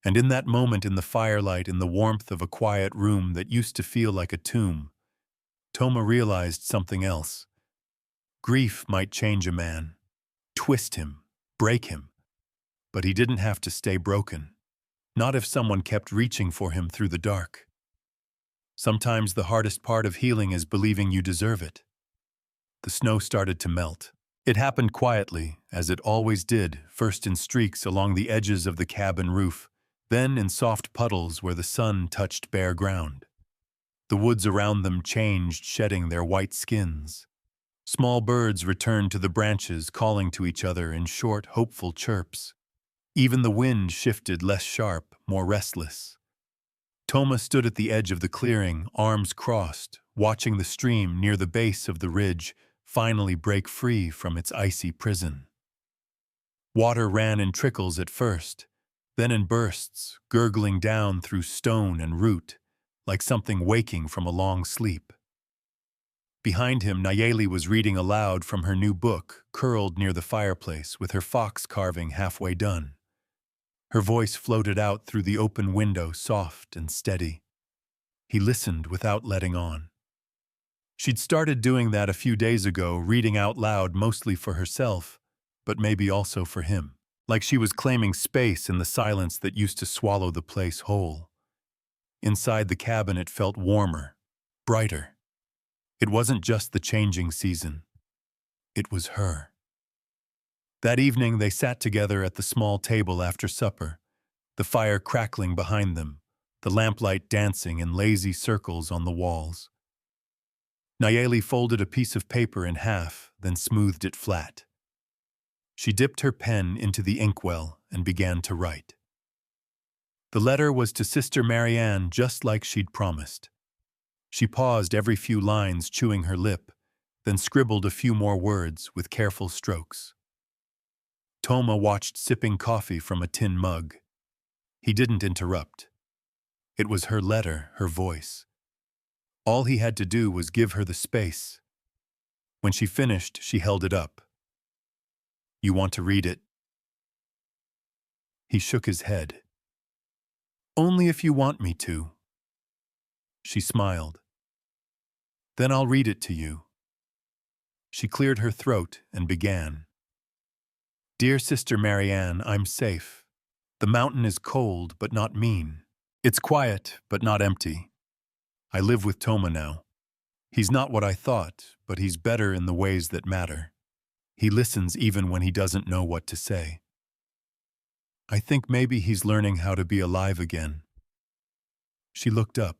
S1: And in that moment, in the firelight, in the warmth of a quiet room that used to feel like a tomb, Toma realized something else. Grief might change a man, twist him, break him, but he didn't have to stay broken. Not if someone kept reaching for him through the dark. Sometimes the hardest part of healing is believing you deserve it. The snow started to melt. It happened quietly, as it always did, first in streaks along the edges of the cabin roof, then in soft puddles where the sun touched bare ground. The woods around them changed, shedding their white skins. Small birds returned to the branches, calling to each other in short, hopeful chirps. Even the wind shifted, less sharp, more restless. Toma stood at the edge of the clearing, arms crossed, watching the stream near the base of the ridge finally break free from its icy prison. Water ran in trickles at first, then in bursts, gurgling down through stone and root, like something waking from a long sleep. Behind him, Nayeli was reading aloud from her new book, curled near the fireplace with her fox carving halfway done. Her voice floated out through the open window, soft and steady. He listened without letting on. She'd started doing that a few days ago, reading out loud mostly for herself, but maybe also for him, like she was claiming space in the silence that used to swallow the place whole. Inside the cabin it felt warmer, brighter. It wasn't just the changing season. It was her. That evening they sat together at the small table after supper, the fire crackling behind them, the lamplight dancing in lazy circles on the walls. Nayeli folded a piece of paper in half, then smoothed it flat. She dipped her pen into the inkwell and began to write. The letter was to Sister Marianne, just like she'd promised. She paused every few lines, chewing her lip, then scribbled a few more words with careful strokes. Toma watched, sipping coffee from a tin mug. He didn't interrupt. It was her letter, her voice. All he had to do was give her the space. When she finished, she held it up. "You want to read it?" He shook his head. "Only if you want me to." She smiled. "Then I'll read it to you." She cleared her throat and began. "Dear Sister Marianne, I'm safe. The mountain is cold, but not mean. It's quiet, but not empty. I live with Toma now. He's not what I thought, but he's better in the ways that matter. He listens even when he doesn't know what to say. I think maybe he's learning how to be alive again." She looked up.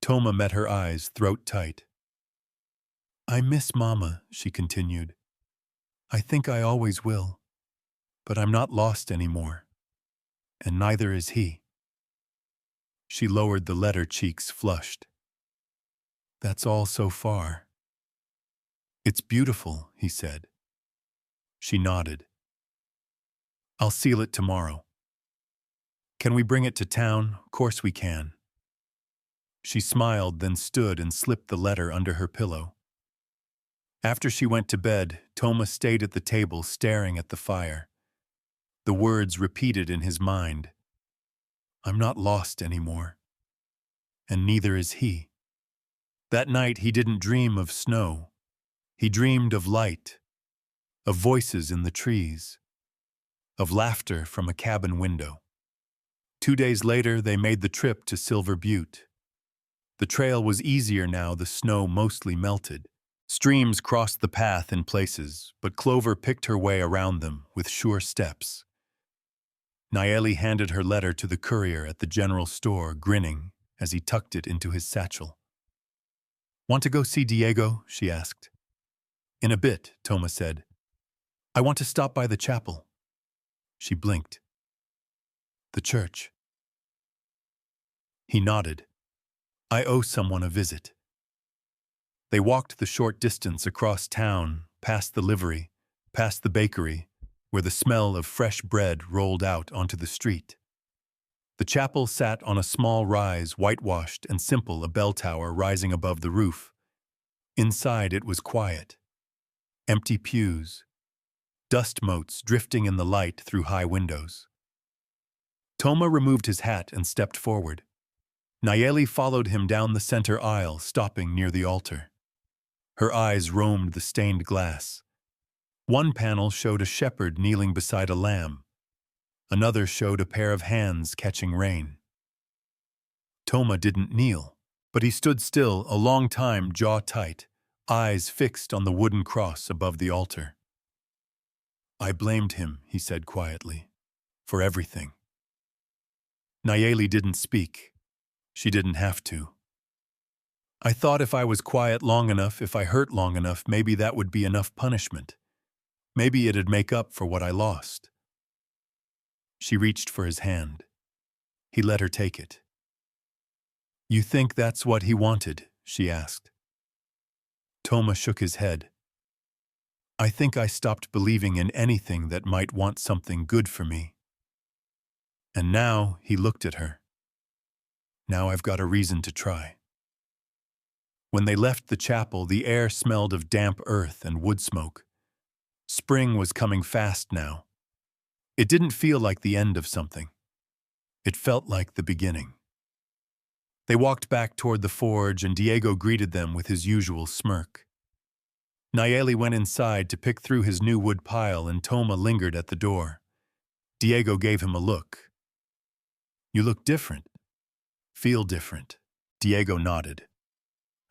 S1: Toma met her eyes, throat tight. "I miss Mama," she continued. "I think I always will. But I'm not lost anymore. And neither is he." She lowered the letter, cheeks flushed. "That's all so far." "It's beautiful," he said. She nodded. "I'll seal it tomorrow." "Can we bring it to town?" "Course we can." She smiled, then stood and slipped the letter under her pillow. After she went to bed, Toma stayed at the table staring at the fire. The words repeated in his mind. "I'm not lost anymore. And neither is he." That night he didn't dream of snow. He dreamed of light, of voices in the trees, of laughter from a cabin window. 2 days later, they made the trip to Silver Butte. The trail was easier now, the snow mostly melted. Streams crossed the path in places, but Clover picked her way around them with sure steps. Nayeli handed her letter to the courier at the general store, grinning as he tucked it into his satchel. "Want to go see Diego?" she asked. "In a bit," Toma said. "I want to stop by the chapel." She blinked. "The church." He nodded. "I owe someone a visit." They walked the short distance across town, past the livery, past the bakery, where the smell of fresh bread rolled out onto the street. The chapel sat on a small rise, whitewashed and simple, a bell tower rising above the roof. Inside it was quiet. Empty pews, dust motes drifting in the light through high windows. Toma removed his hat and stepped forward. Nayeli followed him down the center aisle, stopping near the altar. Her eyes roamed the stained glass. One panel showed a shepherd kneeling beside a lamb. Another showed a pair of hands catching rain. Toma didn't kneel, but he stood still a long time, jaw tight, eyes fixed on the wooden cross above the altar. "I blamed him," he said quietly, "for everything." Nayeli didn't speak. She didn't have to. "I thought if I was quiet long enough, if I hurt long enough, maybe that would be enough punishment. Maybe it'd make up for what I lost." She reached for his hand. He let her take it. "You think that's what he wanted?" she asked. Toma shook his head. I think I stopped believing in anything that might want something good for me. And now he looked at her. Now I've got a reason to try. When they left the chapel, the air smelled of damp earth and wood smoke. Spring was coming fast now. It didn't feel like the end of something. It felt like the beginning. They walked back toward the forge, and Diego greeted them with his usual smirk. Nayeli went inside to pick through his new wood pile, and Toma lingered at the door. Diego gave him a look. "You look different. Feel different." Diego nodded.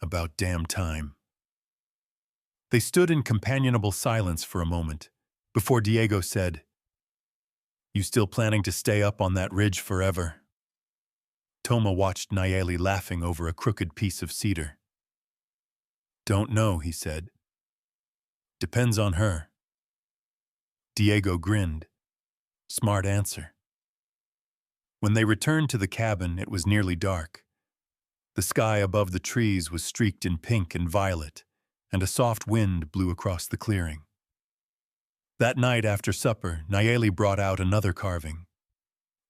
S1: "About damn time." They stood in companionable silence for a moment, before Diego said, "You still planning to stay up on that ridge forever?" Toma watched Nayeli laughing over a crooked piece of cedar. "Don't know," he said. "Depends on her." Diego grinned. Smart answer. When they returned to the cabin, it was nearly dark. The sky above the trees was streaked in pink and violet, and a soft wind blew across the clearing. That night after supper, Nayeli brought out another carving.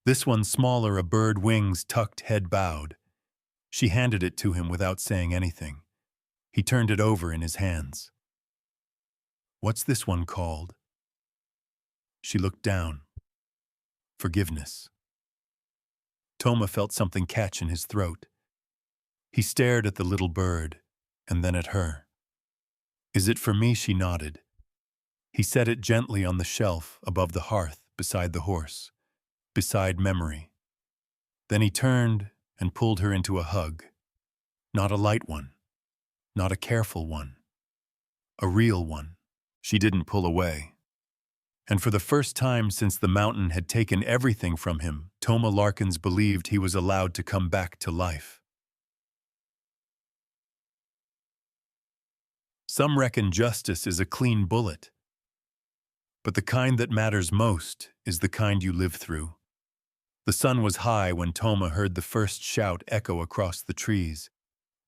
S1: This one smaller, a bird, wings tucked, head bowed. She handed it to him without saying anything. He turned it over in his hands. "What's this one called?" She looked down. "Forgiveness." Toma felt something catch in his throat. He stared at the little bird, and then at her. "Is it for me?" She nodded. He set it gently on the shelf above the hearth beside the horse, beside memory. Then he turned and pulled her into a hug. Not a light one, not a careful one, a real one. She didn't pull away. And for the first time since the mountain had taken everything from him, Toma Larkins believed he was allowed to come back to life. Some reckon justice is a clean bullet. But the kind that matters most is the kind you live through. The sun was high when Toma heard the first shout echo across the trees.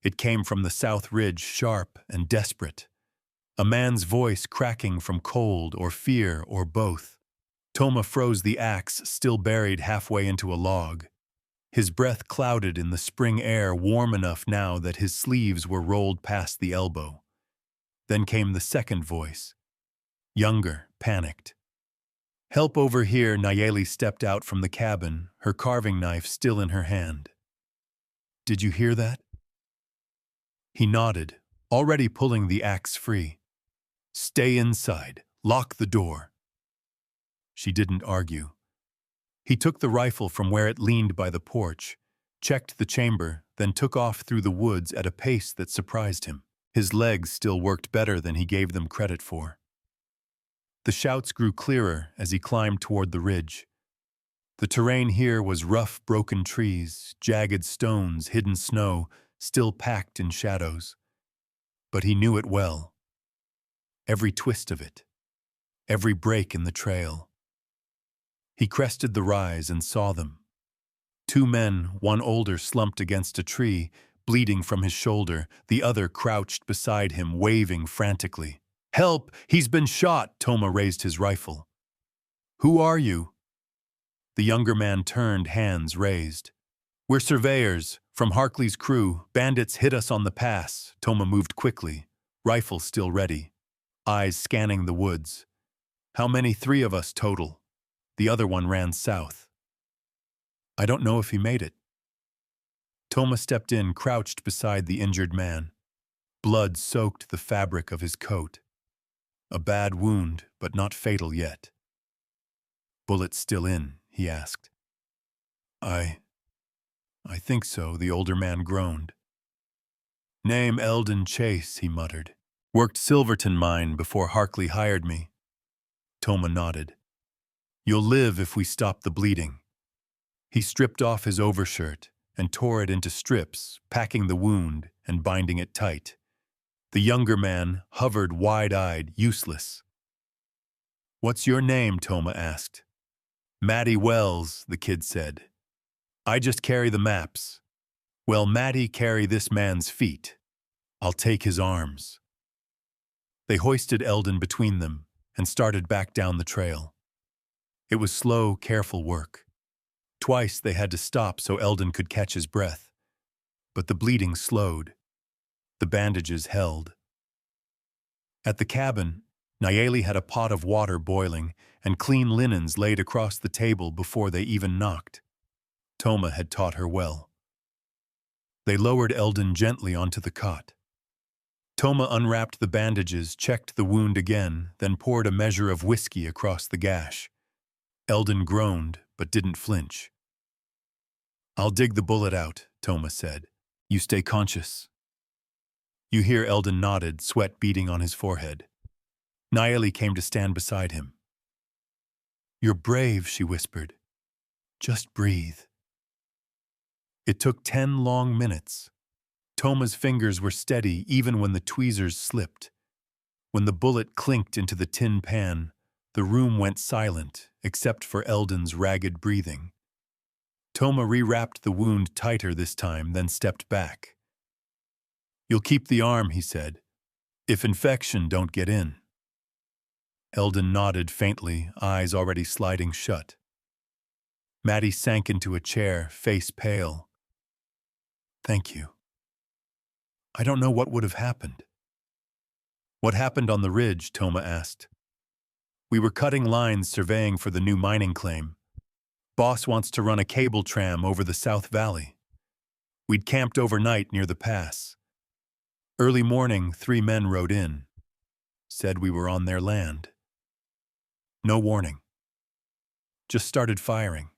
S1: It came from the south ridge, sharp and desperate. A man's voice cracking from cold or fear or both. Toma froze the axe, still buried halfway into a log. His breath clouded in the spring air, warm enough now that his sleeves were rolled past the elbow. Then came the second voice. Younger, panicked. "Help over here." Nayeli stepped out from the cabin, her carving knife still in her hand. "Did you hear that?" He nodded, already pulling the axe free. "Stay inside. Lock the door." She didn't argue. He took the rifle from where it leaned by the porch, checked the chamber, then took off through the woods at a pace that surprised him. His legs still worked better than he gave them credit for. The shouts grew clearer as he climbed toward the ridge. The terrain here was rough, broken trees, jagged stones, hidden snow, still packed in shadows. But he knew it well. Every twist of it, every break in the trail. He crested the rise and saw them. Two men, one older, slumped against a tree, bleeding from his shoulder, the other crouched beside him, waving frantically. "Help! He's been shot!" Toma raised his rifle. "Who are you?" The younger man turned, hands raised. "We're surveyors, from Harkley's crew. Bandits hit us on the pass." Toma moved quickly, rifle still ready, eyes scanning the woods. "How many?" "3 of us total." The other one ran south. "I don't know if he made it." Toma stepped in, crouched beside the injured man. Blood soaked the fabric of his coat. A bad wound, but not fatal yet. "Bullet still in?" he asked. I think so," the older man groaned. "Name Eldon Chase," he muttered. "Worked Silverton mine before Harkley hired me." Toma nodded. "You'll live if we stop the bleeding." He stripped off his overshirt and tore it into strips, packing the wound and binding it tight. The younger man hovered wide-eyed, useless. "What's your name?" Toma asked. "Matty Wells," the kid said. "I just carry the maps." "Well, Matty, carry this man's feet. I'll take his arms." They hoisted Eldon between them and started back down the trail. It was slow, careful work. Twice they had to stop so Eldon could catch his breath. But the bleeding slowed. The bandages held. At the cabin, Nayeli had a pot of water boiling and clean linens laid across the table before they even knocked. Toma had taught her well. They lowered Eldon gently onto the cot. Toma unwrapped the bandages, checked the wound again, then poured a measure of whiskey across the gash. Eldon groaned, but didn't flinch. "I'll dig the bullet out," Toma said. "You stay conscious." You hear Eldon nodded, sweat beading on his forehead. Nayeli came to stand beside him. "You're brave," she whispered. "Just breathe." It took 10 long minutes. Toma's fingers were steady even when the tweezers slipped. When the bullet clinked into the tin pan, the room went silent except for Eldon's ragged breathing. Toma rewrapped the wound tighter this time, then stepped back. "You'll keep the arm," he said, "if infection don't get in." Eldon nodded faintly, eyes already sliding shut. Maddie sank into a chair, face pale. "Thank you. I don't know what would have happened." "What happened on the ridge?" Toma asked. "We were cutting lines surveying for the new mining claim. Boss wants to run a cable tram over the South Valley. We'd camped overnight near the pass. Early morning, 3 men rode in. Said we were on their land. No warning. Just started firing."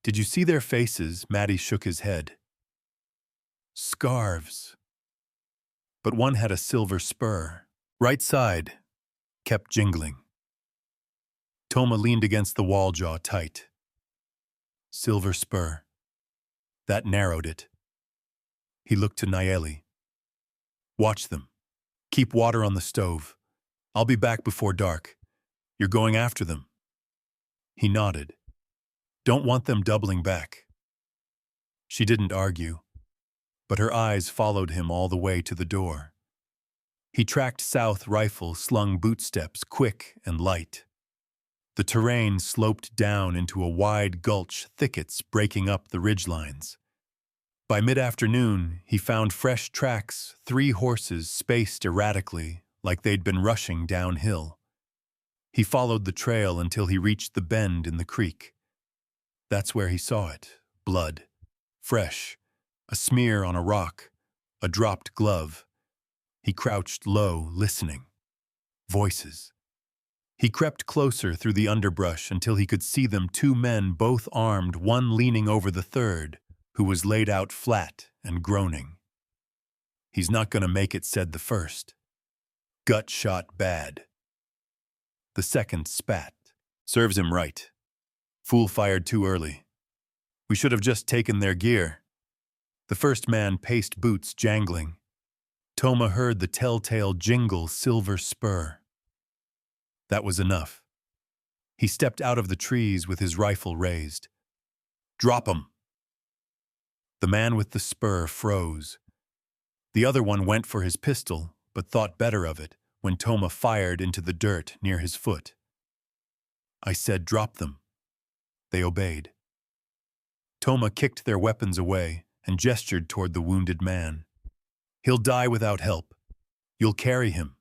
S1: "Did you see their faces?" Maddie shook his head. "Scarves. But one had a silver spur. Right side. Kept jingling." Toma leaned against the wall, jaw tight. Silver spur. That narrowed it. He looked to Nayeli. "Watch them. Keep water on the stove. I'll be back before dark. You're going after them." He nodded. "Don't want them doubling back." She didn't argue, but her eyes followed him all the way to the door. He tracked south, rifle slung boot steps, quick and light. The terrain sloped down into a wide gulch, thickets breaking up the ridgelines. By mid-afternoon, he found fresh tracks, 3 horses spaced erratically, like they'd been rushing downhill. He followed the trail until he reached the bend in the creek. That's where he saw it. Blood. Fresh. A smear on a rock. A dropped glove. He crouched low, listening. Voices. He crept closer through the underbrush until he could see them, 2 men, both armed, one leaning over the third, who was laid out flat and groaning. "He's not going to make it," said the first. "Gut shot bad." The second spat. "Serves him right. Fool fired too early. We should have just taken their gear." The first man paced, boots jangling. Toma heard the telltale jingle, silver spur. That was enough. He stepped out of the trees with his rifle raised. "Drop 'em." The man with the spur froze. The other one went for his pistol, but thought better of it when Toma fired into the dirt near his foot. "I said drop them." They obeyed. Toma kicked their weapons away and gestured toward the wounded man. "He'll die without help. You'll carry him."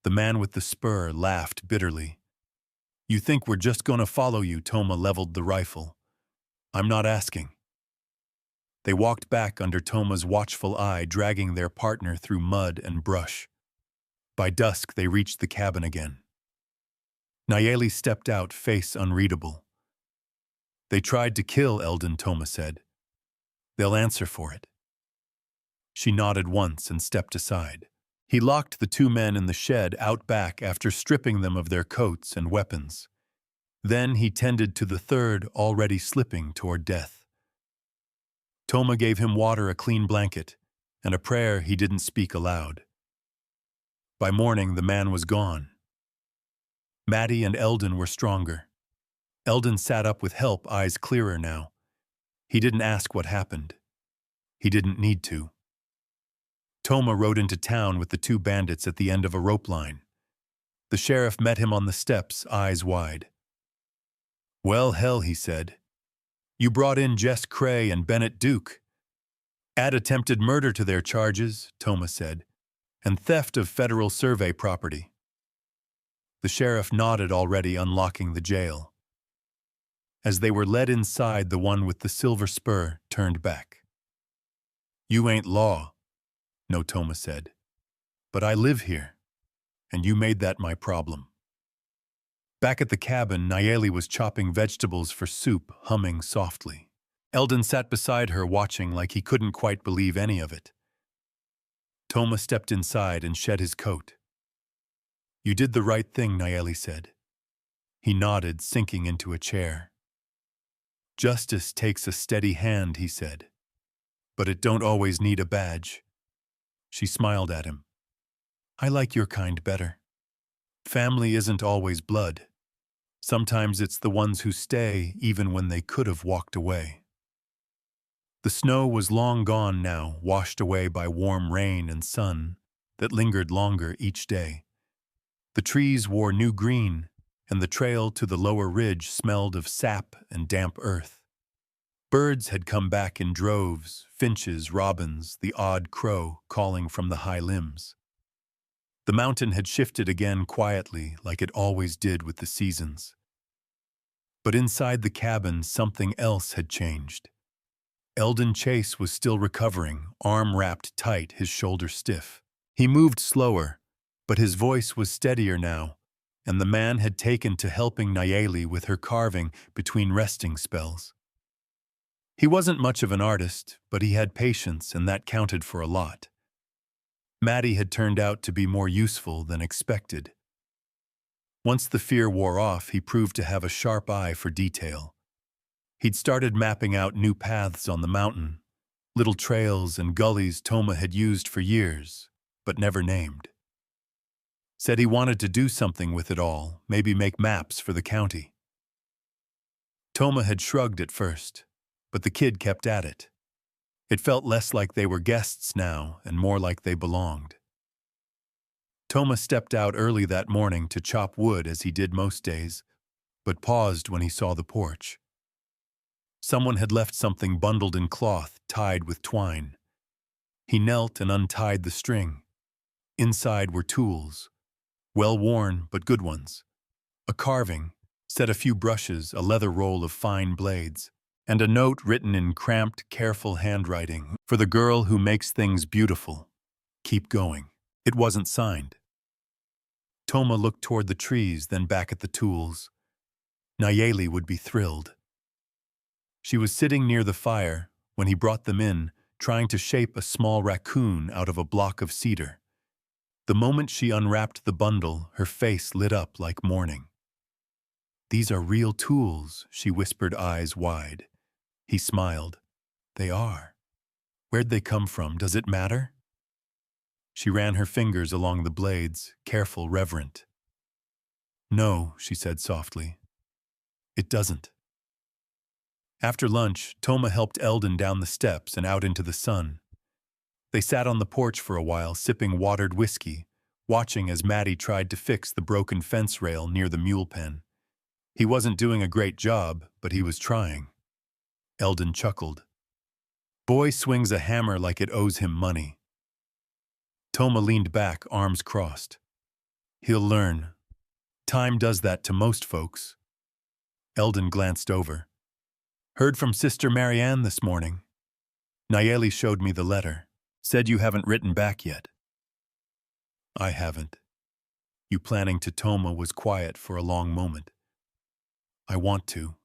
S1: The man with the spur laughed bitterly. "You think we're just going to follow you?" Toma leveled the rifle. "I'm not asking." They walked back under Toma's watchful eye, dragging their partner through mud and brush. By dusk, they reached the cabin again. Nayeli stepped out, face unreadable. "They tried to kill Eldon," Toma said. "They'll answer for it." She nodded once and stepped aside. He locked the 2 men in the shed out back after stripping them of their coats and weapons. Then he tended to the third, already slipping toward death. Toma gave him water, a clean blanket, and a prayer he didn't speak aloud. By morning, the man was gone. Maddie and Eldon were stronger. Eldon sat up with help, eyes clearer now. He didn't ask what happened. He didn't need to. Toma rode into town with the two bandits at the end of a rope line. The sheriff met him on the steps, eyes wide. "Well, hell," he said. "You brought in Jess Cray and Bennett Duke. Add attempted murder to their charges," Toma said, "and theft of federal survey property." The sheriff nodded, already unlocking the jail. As they were led inside, the one with the silver spur turned back. "You ain't law," No, Toma said. "But I live here, and you made that my problem." Back at the cabin, Nayeli was chopping vegetables for soup, humming softly. Eldon sat beside her, watching like he couldn't quite believe any of it. Toma stepped inside and shed his coat. "You did the right thing," Nayeli said. He nodded, sinking into a chair. "Justice takes a steady hand," he said. "But it don't always need a badge." She smiled at him. "I like your kind better. Family isn't always blood. Sometimes it's the ones who stay even when they could have walked away." The snow was long gone now, washed away by warm rain and sun that lingered longer each day. The trees wore new green, and the trail to the lower ridge smelled of sap and damp earth. Birds had come back in droves, finches, robins, the odd crow calling from the high limbs. The mountain had shifted again quietly, like it always did with the seasons. But inside the cabin, something else had changed. Eldon Chase was still recovering, arm wrapped tight, his shoulder stiff. He moved slower, but his voice was steadier now, and the man had taken to helping Nayeli with her carving between resting spells. He wasn't much of an artist, but he had patience, and that counted for a lot. Maddie had turned out to be more useful than expected. Once the fear wore off, he proved to have a sharp eye for detail. He'd started mapping out new paths on the mountain, little trails and gullies Toma had used for years, but never named. Said he wanted to do something with it all, maybe make maps for the county. Toma had shrugged at first, but the kid kept at it. It felt less like they were guests now and more like they belonged. Toma stepped out early that morning to chop wood as he did most days, but paused when he saw the porch. Someone had left something bundled in cloth, tied with twine. He knelt and untied the string. Inside were tools, well-worn but good ones. A carving, set a few brushes, a leather roll of fine blades, and a note written in cramped, careful handwriting. "For the girl who makes things beautiful. Keep going." It wasn't signed. Toma looked toward the trees, then back at the tools. Nayeli would be thrilled. She was sitting near the fire when he brought them in, trying to shape a small raccoon out of a block of cedar. The moment she unwrapped the bundle, her face lit up like morning. "These are real tools," she whispered, eyes wide. He smiled. "They are. Where'd they come from? Does it matter?" She ran her fingers along the blades, careful, reverent. "No," she said softly. "It doesn't." After lunch, Toma helped Eldon down the steps and out into the sun. They sat on the porch for a while, sipping watered whiskey, watching as Maddie tried to fix the broken fence rail near the mule pen. He wasn't doing a great job, but he was trying. Eldon chuckled. "Boy swings a hammer like it owes him money." Toma leaned back, arms crossed. "He'll learn. Time does that to most folks." Eldon glanced over. "Heard from Sister Marianne this morning. Nayeli showed me the letter. Said you haven't written back yet." "I haven't." "You planning to?" Toma was quiet for a long moment. "I want to.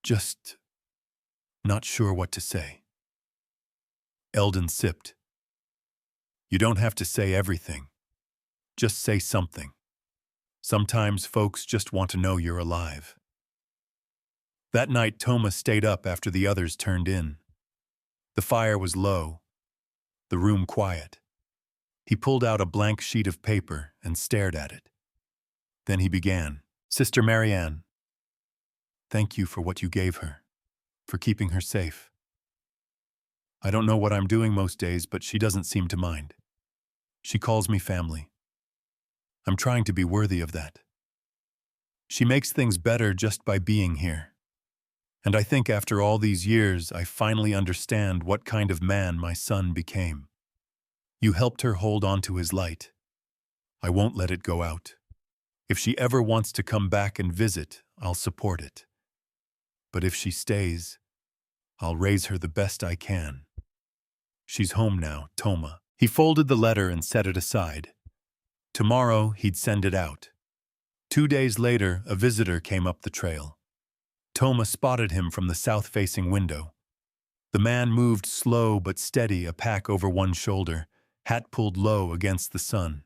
S1: Just not sure what to say." Eldon sipped. "You don't have to say everything. Just say something. Sometimes folks just want to know you're alive." That night, Toma stayed up after the others turned in. The fire was low, the room quiet. He pulled out a blank sheet of paper and stared at it. Then he began. "Sister Marianne, thank you for what you gave her, for keeping her safe. I don't know what I'm doing most days, but she doesn't seem to mind. She calls me family. I'm trying to be worthy of that. She makes things better just by being here. And I think after all these years, I finally understand what kind of man my son became. You helped her hold on to his light. I won't let it go out. If she ever wants to come back and visit, I'll support it. But if she stays, I'll raise her the best I can. She's home now, Toma. He folded the letter and set it aside. Tomorrow, he'd send it out. 2 days later, a visitor came up the trail. Toma spotted him from the south-facing window. The man moved slow but steady, a pack over one shoulder, hat pulled low against the sun.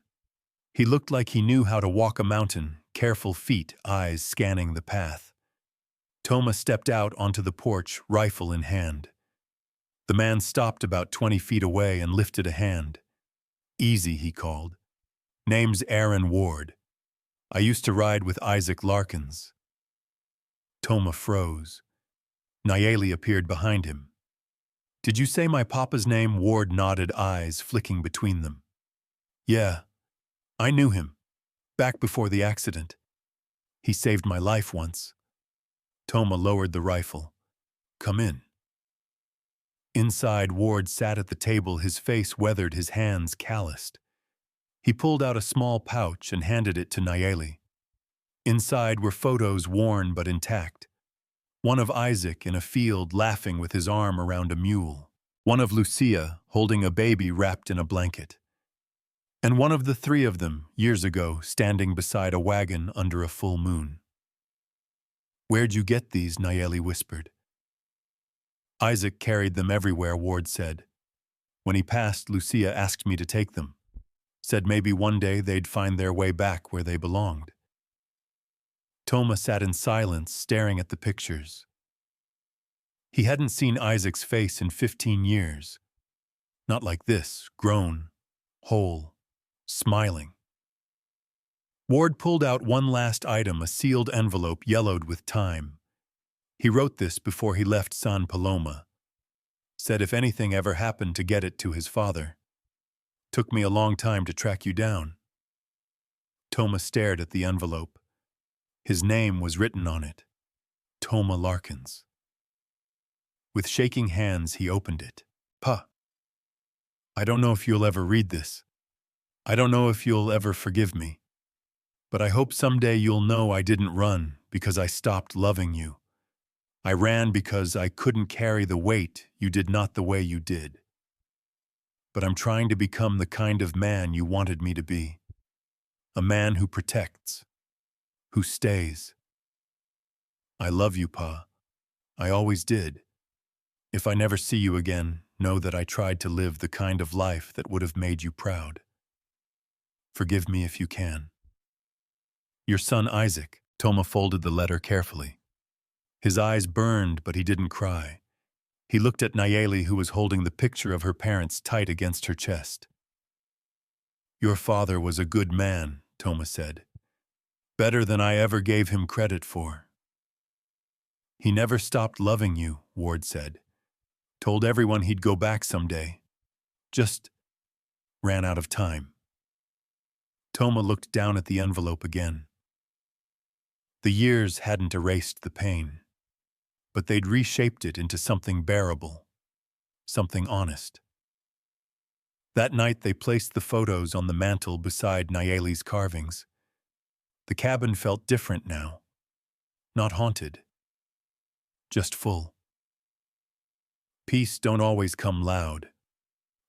S1: He looked like he knew how to walk a mountain, careful feet, eyes scanning the path. Toma stepped out onto the porch, rifle in hand. The man stopped about 20 feet away and lifted a hand. "Easy," he called. "Name's Aaron Ward. I used to ride with Isaac Larkins." Toma froze. Nayeli appeared behind him. "Did you say my papa's name?" Ward nodded, eyes flicking between them. "Yeah, I knew him, back before the accident. He saved my life once." Toma lowered the rifle. "Come in." Inside, Ward sat at the table, his face weathered, his hands calloused. He pulled out a small pouch and handed it to Nayeli. Inside were photos, worn but intact. One of Isaac in a field laughing with his arm around a mule. One of Lucia holding a baby wrapped in a blanket. And one of the three of them, years ago, standing beside a wagon under a full moon. "Where'd you get these?" Nayeli whispered. "Isaac carried them everywhere," Ward said. "When he passed, Lucia asked me to take them. Said maybe one day they'd find their way back where they belonged." Toma sat in silence, staring at the pictures. He hadn't seen Isaac's face in 15 years. Not like this, grown, whole, smiling. Ward pulled out one last item, a sealed envelope yellowed with time. He wrote this before he left San Paloma. Said if anything ever happened to get it to his father. "Took me a long time to track you down." Toma stared at the envelope. His name was written on it. Toma Larkins. With shaking hands, he opened it. "Pa, I don't know if you'll ever read this. I don't know if you'll ever forgive me. But I hope someday you'll know I didn't run because I stopped loving you. I ran because I couldn't carry the weight you did not the way you did. But I'm trying to become the kind of man you wanted me to be. A man who protects, who stays. I love you, Pa. I always did. If I never see you again, know that I tried to live the kind of life that would have made you proud. Forgive me if you can. Your son Isaac." Toma folded the letter carefully. His eyes burned, but he didn't cry. He looked at Nayeli, who was holding the picture of her parents tight against her chest. "Your father was a good man," Toma said. "Better than I ever gave him credit for." "He never stopped loving you," Ward said. "Told everyone he'd go back someday. Just ran out of time." Toma looked down at the envelope again. The years hadn't erased the pain, but they'd reshaped it into something bearable, something honest. That night they placed the photos on the mantel beside Nayeli's carvings. The cabin felt different now. Not haunted, just full. Peace don't always come loud.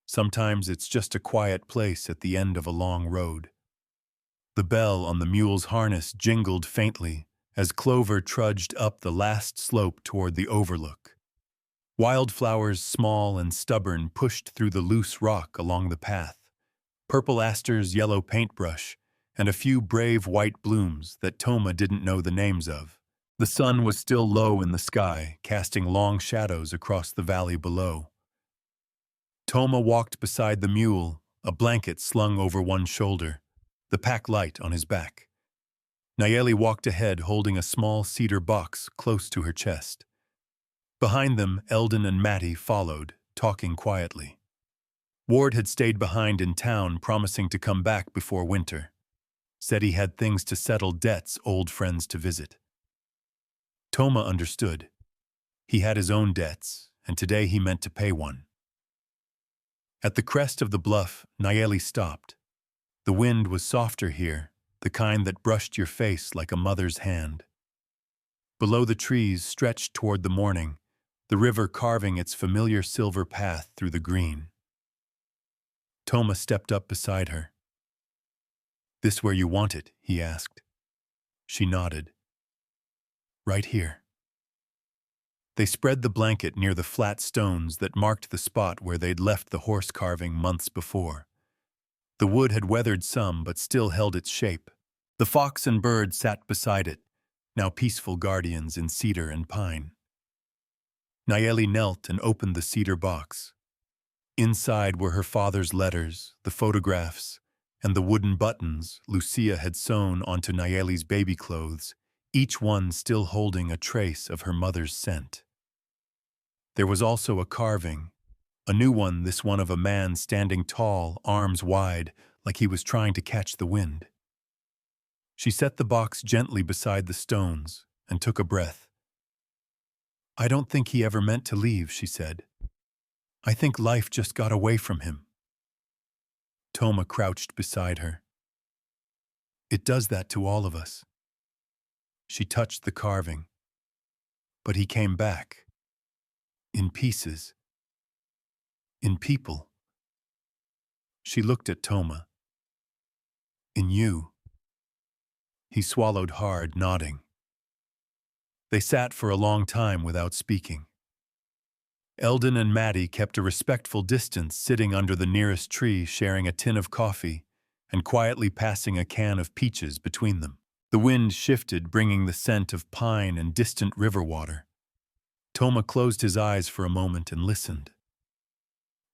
S1: Sometimes it's just a quiet place at the end of a long road. The bell on the mule's harness jingled faintly as Clover trudged up the last slope toward the overlook. Wildflowers, small and stubborn, pushed through the loose rock along the path. Purple asters, yellow paintbrush, and a few brave white blooms that Toma didn't know the names of. The sun was still low in the sky, casting long shadows across the valley below. Toma walked beside the mule, a blanket slung over one shoulder, the pack light on his back. Nayeli walked ahead, holding a small cedar box close to her chest. Behind them, Eldon and Mattie followed, talking quietly. Ward had stayed behind in town, promising to come back before winter. Said he had things to settle debts, old friends to visit. Toma understood. He had his own debts, and today he meant to pay one. At the crest of the bluff, Nayeli stopped. The wind was softer here, the kind that brushed your face like a mother's hand. Below the trees stretched toward the morning, the river carving its familiar silver path through the green. Toma stepped up beside her. "This where you want it?" he asked. She nodded. "Right here." They spread the blanket near the flat stones that marked the spot where they'd left the horse carving months before. The wood had weathered some, but still held its shape. The fox and bird sat beside it, now peaceful guardians in cedar and pine. Nayeli knelt and opened the cedar box. Inside were her father's letters, the photographs, and the wooden buttons Lucia had sewn onto Nayeli's baby clothes, each one still holding a trace of her mother's scent. There was also a carving, a new one, this one of a man standing tall, arms wide, like he was trying to catch the wind. She set the box gently beside the stones and took a breath. "I don't think he ever meant to leave," she said. "I think life just got away from him." Toma crouched beside her. "It does that to all of us." She touched the carving. "But he came back. In pieces. In people." She looked at Toma. "In you." He swallowed hard, nodding. They sat for a long time without speaking. Eldon and Maddie kept a respectful distance, sitting under the nearest tree, sharing a tin of coffee and quietly passing a can of peaches between them. The wind shifted, bringing the scent of pine and distant river water. Toma closed his eyes for a moment and listened.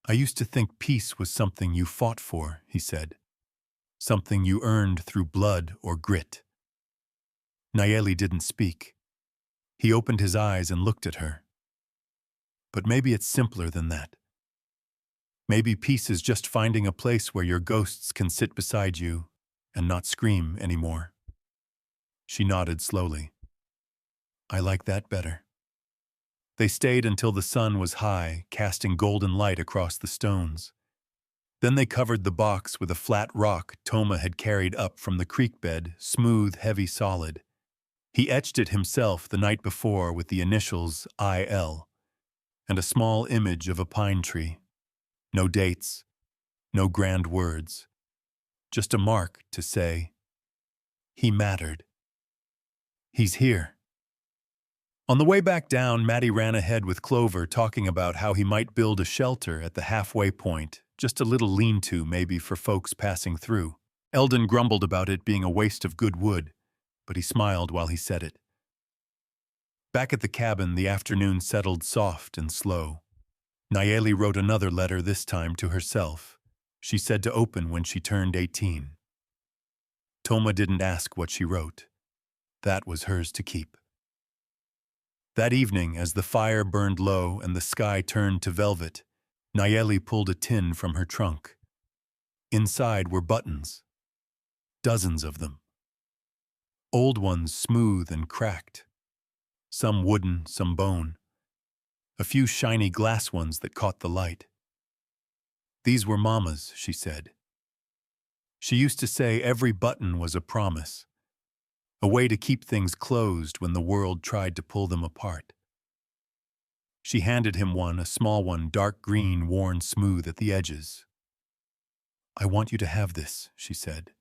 S1: "I used to think peace was something you fought for," he said. "Something you earned through blood or grit." Nayeli didn't speak. He opened his eyes and looked at her. "But maybe it's simpler than that. Maybe peace is just finding a place where your ghosts can sit beside you and not scream anymore." She nodded slowly. "I like that better." They stayed until the sun was high, casting golden light across the stones. Then they covered the box with a flat rock Toma had carried up from the creek bed, smooth, heavy, solid. He etched it himself the night before with the initials IL and a small image of a pine tree. No dates, no grand words, just a mark to say, he mattered. He's here. On the way back down, Maddie ran ahead with Clover, talking about how he might build a shelter at the halfway point, just a little lean-to maybe for folks passing through. Eldon grumbled about it being a waste of good wood, but he smiled while he said it. Back at the cabin, the afternoon settled soft and slow. Nayeli wrote another letter, this time to herself. She said to open when she turned 18. Toma didn't ask what she wrote. That was hers to keep. That evening, as the fire burned low and the sky turned to velvet, Nayeli pulled a tin from her trunk. Inside were buttons. Dozens of them. Old ones, smooth and cracked. Some wooden, some bone. A few shiny glass ones that caught the light. These were Mama's, she said. She used to say every button was a promise. A way to keep things closed when the world tried to pull them apart. She handed him one, a small one, dark green, worn smooth at the edges. "I want you to have this," she said.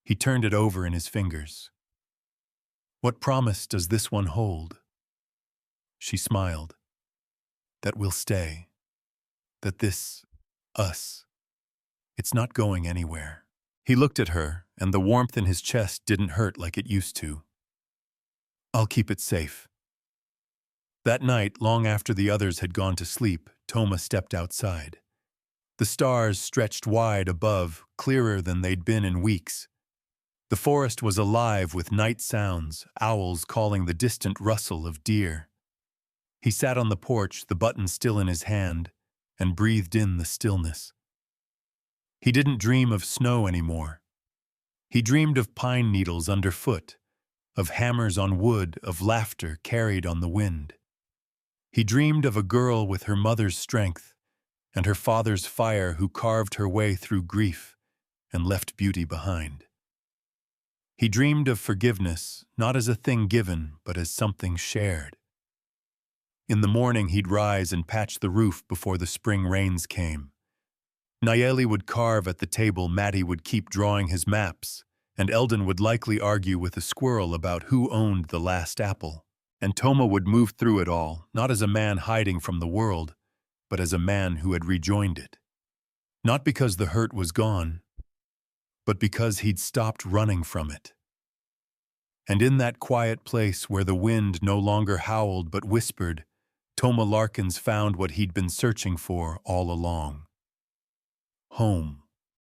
S1: He turned it over in his fingers. "What promise does this one hold?" She smiled. "That we'll stay. That this, us, it's not going anywhere." He looked at her, and the warmth in his chest didn't hurt like it used to. "I'll keep it safe." That night, long after the others had gone to sleep, Toma stepped outside. The stars stretched wide above, clearer than they'd been in weeks. The forest was alive with night sounds, owls calling, the distant rustle of deer. He sat on the porch, the button still in his hand, and breathed in the stillness. He didn't dream of snow anymore. He dreamed of pine needles underfoot, of hammers on wood, of laughter carried on the wind. He dreamed of a girl with her mother's strength and her father's fire who carved her way through grief and left beauty behind. He dreamed of forgiveness, not as a thing given, but as something shared. In the morning he'd rise and patch the roof before the spring rains came. Nayeli would carve at the table, Matty would keep drawing his maps, and Eldon would likely argue with a squirrel about who owned the last apple. And Toma would move through it all, not as a man hiding from the world, but as a man who had rejoined it. Not because the hurt was gone, but because he'd stopped running from it. And in that quiet place where the wind no longer howled but whispered, Toma Larkins found what he'd been searching for all along. Home.